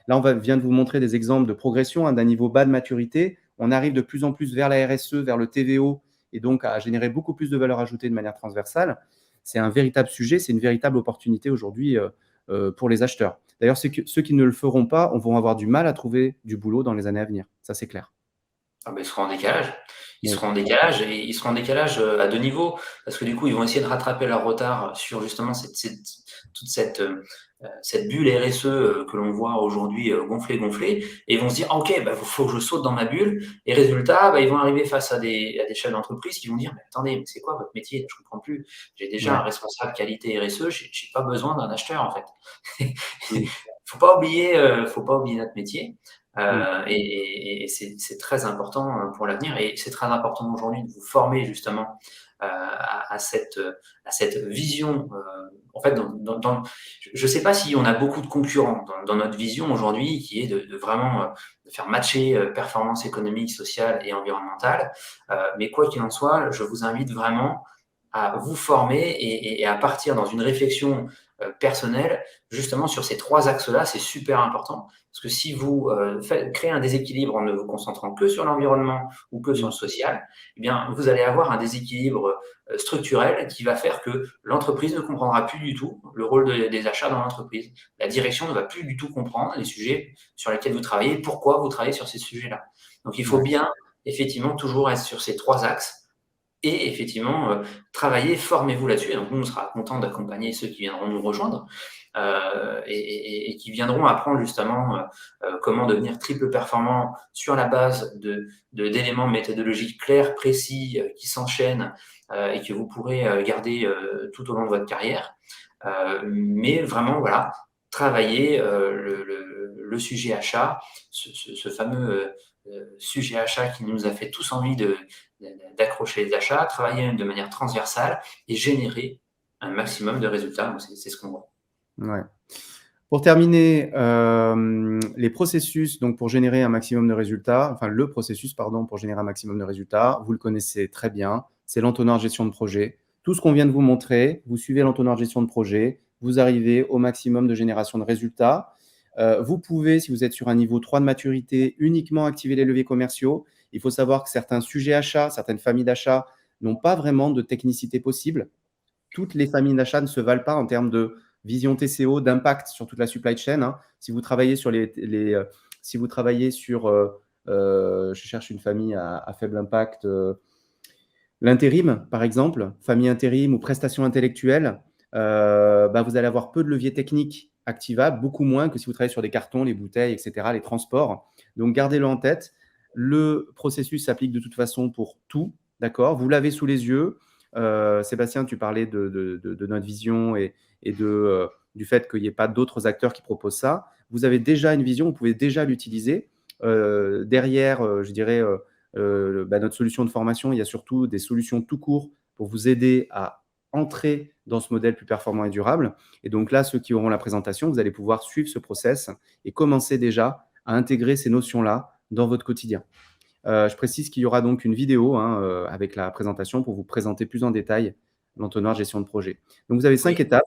Là, vient de vous montrer des exemples de progression d'un niveau bas de maturité. On arrive de plus en plus vers la RSE, vers le TVO, et donc à générer beaucoup plus de valeur ajoutée de manière transversale. C'est un véritable sujet, c'est une véritable opportunité aujourd'hui pour les acheteurs. D'ailleurs, ceux qui ne le feront pas vont avoir du mal à trouver du boulot dans les années à venir. Ça, c'est clair. Ah ben, ils seront en décalage. Ils Oui. seront en décalage et ils seront en décalage à deux niveaux parce que du coup, ils vont essayer de rattraper leur retard sur justement toute cette bulle RSE que l'on voit aujourd'hui gonfler et ils vont se dire, OK, bah, faut que je saute dans ma bulle et résultat, bah, ils vont arriver face à des chefs d'entreprise qui vont dire, mais attendez, mais c'est quoi votre métier? Je comprends plus. J'ai déjà Ouais. un responsable qualité RSE, j'ai pas besoin d'un acheteur en fait. Mm. Faut pas oublier notre métier. Mm. Et c'est très important pour l'avenir et c'est très important aujourd'hui de vous former justement à cette vision. En fait, je ne sais pas si on a beaucoup de concurrents dans notre vision aujourd'hui qui est de vraiment de faire matcher performance économique, sociale et environnementale. Mais quoi qu'il en soit, je vous invite vraiment à vous former et à partir dans une réflexion personnelle justement sur ces trois axes-là, c'est super important. Parce que si vous créez un déséquilibre en ne vous concentrant que sur l'environnement ou que sur Mm. le social, eh bien, vous allez avoir un déséquilibre structurel qui va faire que l'entreprise ne comprendra plus du tout le rôle des achats dans l'entreprise. La direction ne va plus du tout comprendre les sujets sur lesquels vous travaillez, pourquoi vous travaillez sur ces sujets-là. Donc, il faut Ouais. bien, effectivement, toujours être sur ces trois axes et effectivement, travaillez, formez-vous là-dessus. Et donc nous, on sera content d'accompagner ceux qui viendront nous rejoindre, et qui viendront apprendre justement, comment devenir triple performant sur la base d'éléments méthodologiques clairs, précis, qui s'enchaînent, et que vous pourrez, garder, tout au long de votre carrière. Mais vraiment, voilà, travailler, le sujet achat, ce fameux, sujet achat qui nous a fait tous envie d'accrocher les achats, travailler de manière transversale et générer un maximum de résultats. C'est ce qu'on voit. Ouais. Pour terminer, les processus donc pour générer un maximum de résultats, enfin le processus, pardon, pour générer un maximum de résultats, vous le connaissez très bien, c'est l'entonnoir gestion de projet. Tout ce qu'on vient de vous montrer, vous suivez l'entonnoir gestion de projet, vous arrivez au maximum de génération de résultats. Vous pouvez, si vous êtes sur un niveau 3 de maturité, uniquement activer les leviers commerciaux. Il faut savoir que certains sujets achats, certaines familles d'achats n'ont pas vraiment de technicité possible. Toutes les familles d'achat ne se valent pas en termes de vision TCO, d'impact sur toute la supply chain. Hein. Si vous travaillez sur si vous travaillez sur, je cherche une famille à faible impact, l'intérim, par exemple, famille intérim ou prestation intellectuelle, vous allez avoir peu de leviers techniques activables, beaucoup moins que si vous travaillez sur des cartons, les bouteilles, etc., les transports. Donc, gardez-le en tête. Le processus s'applique de toute façon pour tout, d'accord? Vous l'avez sous les yeux. Sébastien, tu parlais de notre vision et du fait qu'il n'y ait pas d'autres acteurs qui proposent ça. Vous avez déjà une vision, vous pouvez déjà l'utiliser. Derrière, je dirais, notre solution de formation, il y a surtout des solutions tout court pour vous aider à entrer dans ce modèle plus performant et durable. Et donc là, ceux qui auront la présentation, vous allez pouvoir suivre ce process et commencer déjà à intégrer ces notions-là dans votre quotidien. Je précise qu'il y aura donc une vidéo avec la présentation pour vous présenter plus en détail l'entonnoir gestion de projet. Donc, vous avez 5 étapes.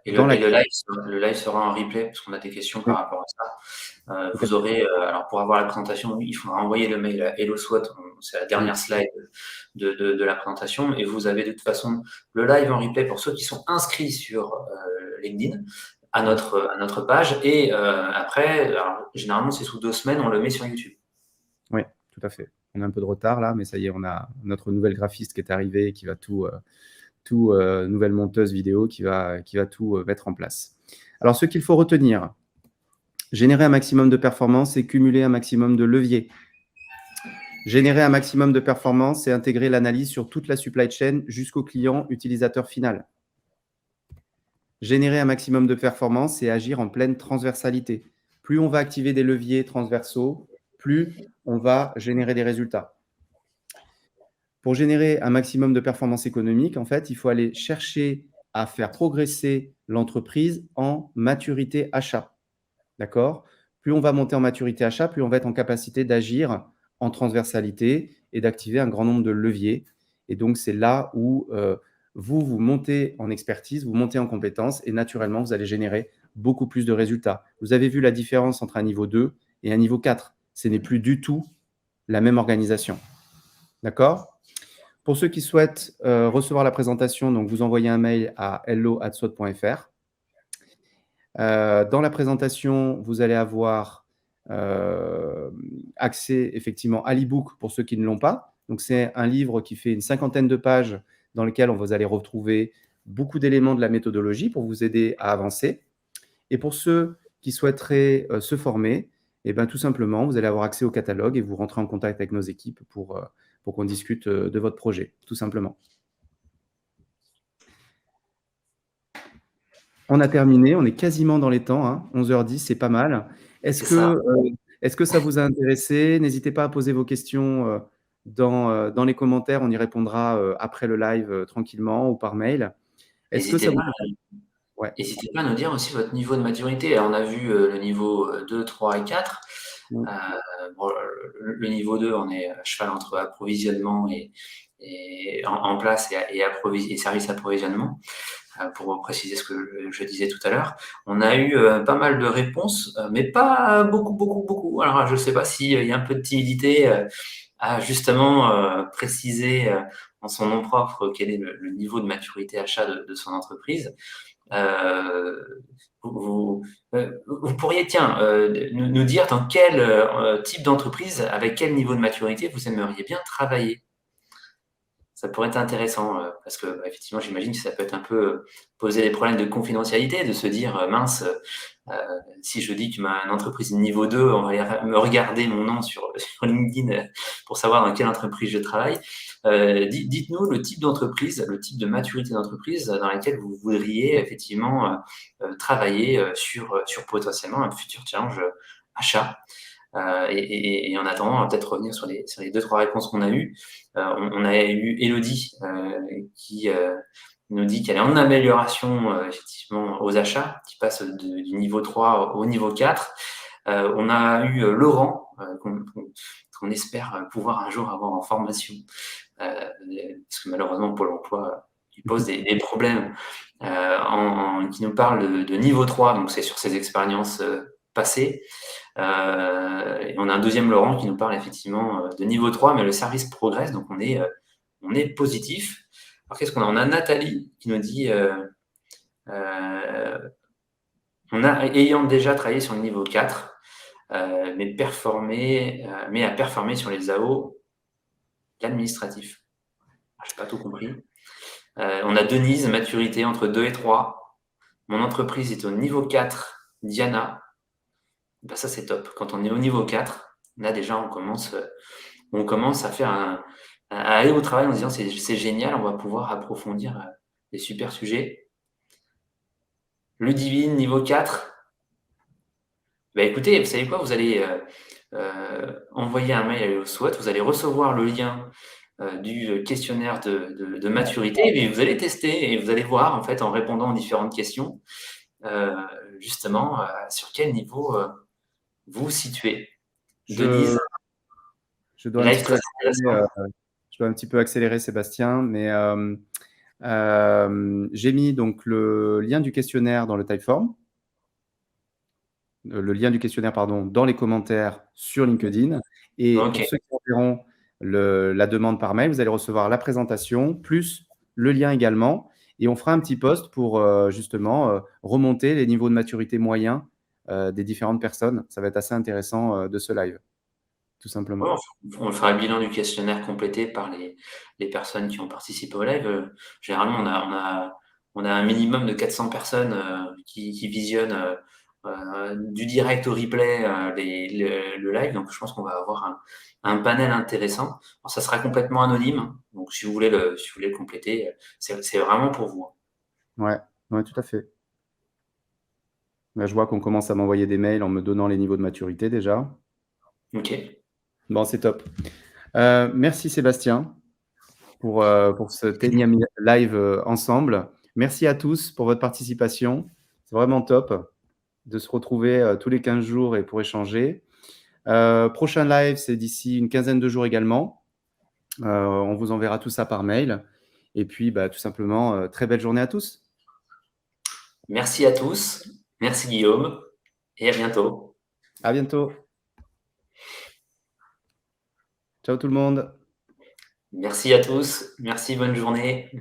Et le live sera en replay, parce qu'on a des questions par rapport à ça. Vous aurez, alors pour avoir la présentation, il faudra envoyer le mail à Hello SWOT, c'est la dernière slide de la présentation, et vous avez de toute façon le live en replay pour ceux qui sont inscrits sur LinkedIn à notre page, et après, alors, généralement c'est sous 2 semaines, on le met sur YouTube. Oui, tout à fait. On a un peu de retard là, mais ça y est, on a notre nouvelle graphiste qui est arrivée et qui va nouvelle monteuse vidéo qui va tout mettre en place. Alors, ce qu'il faut retenir, générer un maximum de performance et cumuler un maximum de leviers. Générer un maximum de performance et intégrer l'analyse sur toute la supply chain jusqu'au client utilisateur final. Générer un maximum de performance et agir en pleine transversalité. Plus on va activer des leviers transversaux, plus on va générer des résultats. Pour générer un maximum de performance économique, en fait, il faut aller chercher à faire progresser l'entreprise en maturité achat. D'accord? Plus on va monter en maturité achat, plus on va être en capacité d'agir en transversalité et d'activer un grand nombre de leviers. Et donc, c'est là où vous montez en expertise, vous montez en compétences et naturellement, vous allez générer beaucoup plus de résultats. Vous avez vu la différence entre un niveau 2 et un niveau 4. Ce n'est plus du tout la même organisation. D'accord? Pour ceux qui souhaitent recevoir la présentation, donc vous envoyez un mail à hello@swot.fr. Dans la présentation, vous allez avoir accès effectivement à l'e-book pour ceux qui ne l'ont pas. Donc, c'est un livre qui fait une 50aine de pages dans lequel vous allez retrouver beaucoup d'éléments de la méthodologie pour vous aider à avancer. Et pour ceux qui souhaiteraient se former, tout simplement, vous allez avoir accès au catalogue et vous rentrez en contact avec nos équipes pour qu'on discute de votre projet, tout simplement. On a terminé, on est quasiment dans les temps, hein, 11h10, c'est pas mal. Est-ce que ça vous a intéressé? N'hésitez pas à poser vos questions dans les commentaires, on y répondra après le live tranquillement ou par mail. N'hésitez pas à nous dire aussi votre niveau de maturité. Alors, on a vu le niveau 2, 3 et 4. Le niveau 2, on est à cheval entre approvisionnement et en place et service approvisionnement, pour préciser ce que je disais tout à l'heure. On a eu pas mal de réponses, mais pas beaucoup. Alors, je ne sais pas s'il y a un peu de timidité à justement préciser en son nom propre quel est le niveau de maturité achat de son entreprise. Vous pourriez, nous dire dans quel type d'entreprise, avec quel niveau de maturité vous aimeriez bien travailler. Ça pourrait être intéressant parce que effectivement, j'imagine que ça peut être un peu poser des problèmes de confidentialité, de se dire mince, si je dis que ma entreprise est niveau 2, on va me regarder mon nom sur LinkedIn pour savoir dans quelle entreprise je travaille. Dites-nous le type d'entreprise, le type de maturité d'entreprise dans laquelle vous voudriez effectivement travailler sur potentiellement un futur challenge achat. Et en attendant, on va peut-être revenir sur les 2-3 réponses qu'on a eues. On a eu Elodie qui nous dit qu'elle est en amélioration effectivement aux achats, qui passe du niveau 3 au niveau 4. On a eu Laurent, qu'on espère pouvoir un jour avoir en formation, parce que malheureusement, Pôle emploi il pose des problèmes, qui nous parle de niveau 3, donc c'est sur ses expériences passées. Et on a un deuxième Laurent qui nous parle effectivement de niveau 3, mais le service progresse, donc on est positif. Alors qu'est-ce qu'on a? On a Nathalie qui nous dit ayant déjà travaillé sur le niveau 4, mais à performer sur les AO l'administratif. Je n'ai pas tout compris. On a Denise, maturité entre 2 et 3. Mon entreprise est au niveau 4. Diana, ben ça c'est top. Quand on est au niveau 4, là déjà on commence à aller au travail en se disant c'est génial, on va pouvoir approfondir des super sujets. Ludivine, niveau 4. Ben écoutez, vous savez quoi, vous allez envoyer un mail au SWOT, vous allez recevoir le lien du questionnaire de maturité, et vous allez tester et vous allez voir en fait en répondant aux différentes questions justement sur quel niveau vous vous situez. Denise, Je dois live très intéressant. je dois un petit peu accélérer, Sébastien, mais j'ai mis donc le lien du questionnaire dans le Typeform, le lien du questionnaire, pardon, dans les commentaires sur LinkedIn. Et Ok. pour ceux qui enverront la demande par mail, vous allez recevoir la présentation, plus le lien également. Et on fera un petit post pour justement remonter les niveaux de maturité moyens des différentes personnes. Ça va être assez intéressant de ce live, tout simplement. Ouais, on fera le bilan du questionnaire complété par les personnes qui ont participé au live. Généralement, on a un minimum de 400 personnes qui visionnent du direct au replay le live. Donc, je pense qu'on va avoir un panel intéressant. Alors, ça sera complètement anonyme. Donc, si vous voulez le compléter, c'est vraiment pour vous. Ouais, ouais, tout à fait. Là, je vois qu'on commence à m'envoyer des mails en me donnant les niveaux de maturité déjà. Ok. Bon, c'est top. Merci Sébastien pour cet énième live ensemble. Merci à tous pour votre participation. C'est vraiment top de se retrouver tous les 15 jours et pour échanger. Prochain live, c'est d'ici une quinzaine de jours également. On vous enverra tout ça par mail. Et puis, bah, tout simplement, très belle journée à tous. Merci à tous. Merci Guillaume. Et à bientôt. À bientôt. Ciao tout le monde. Merci à tous. Merci, bonne journée.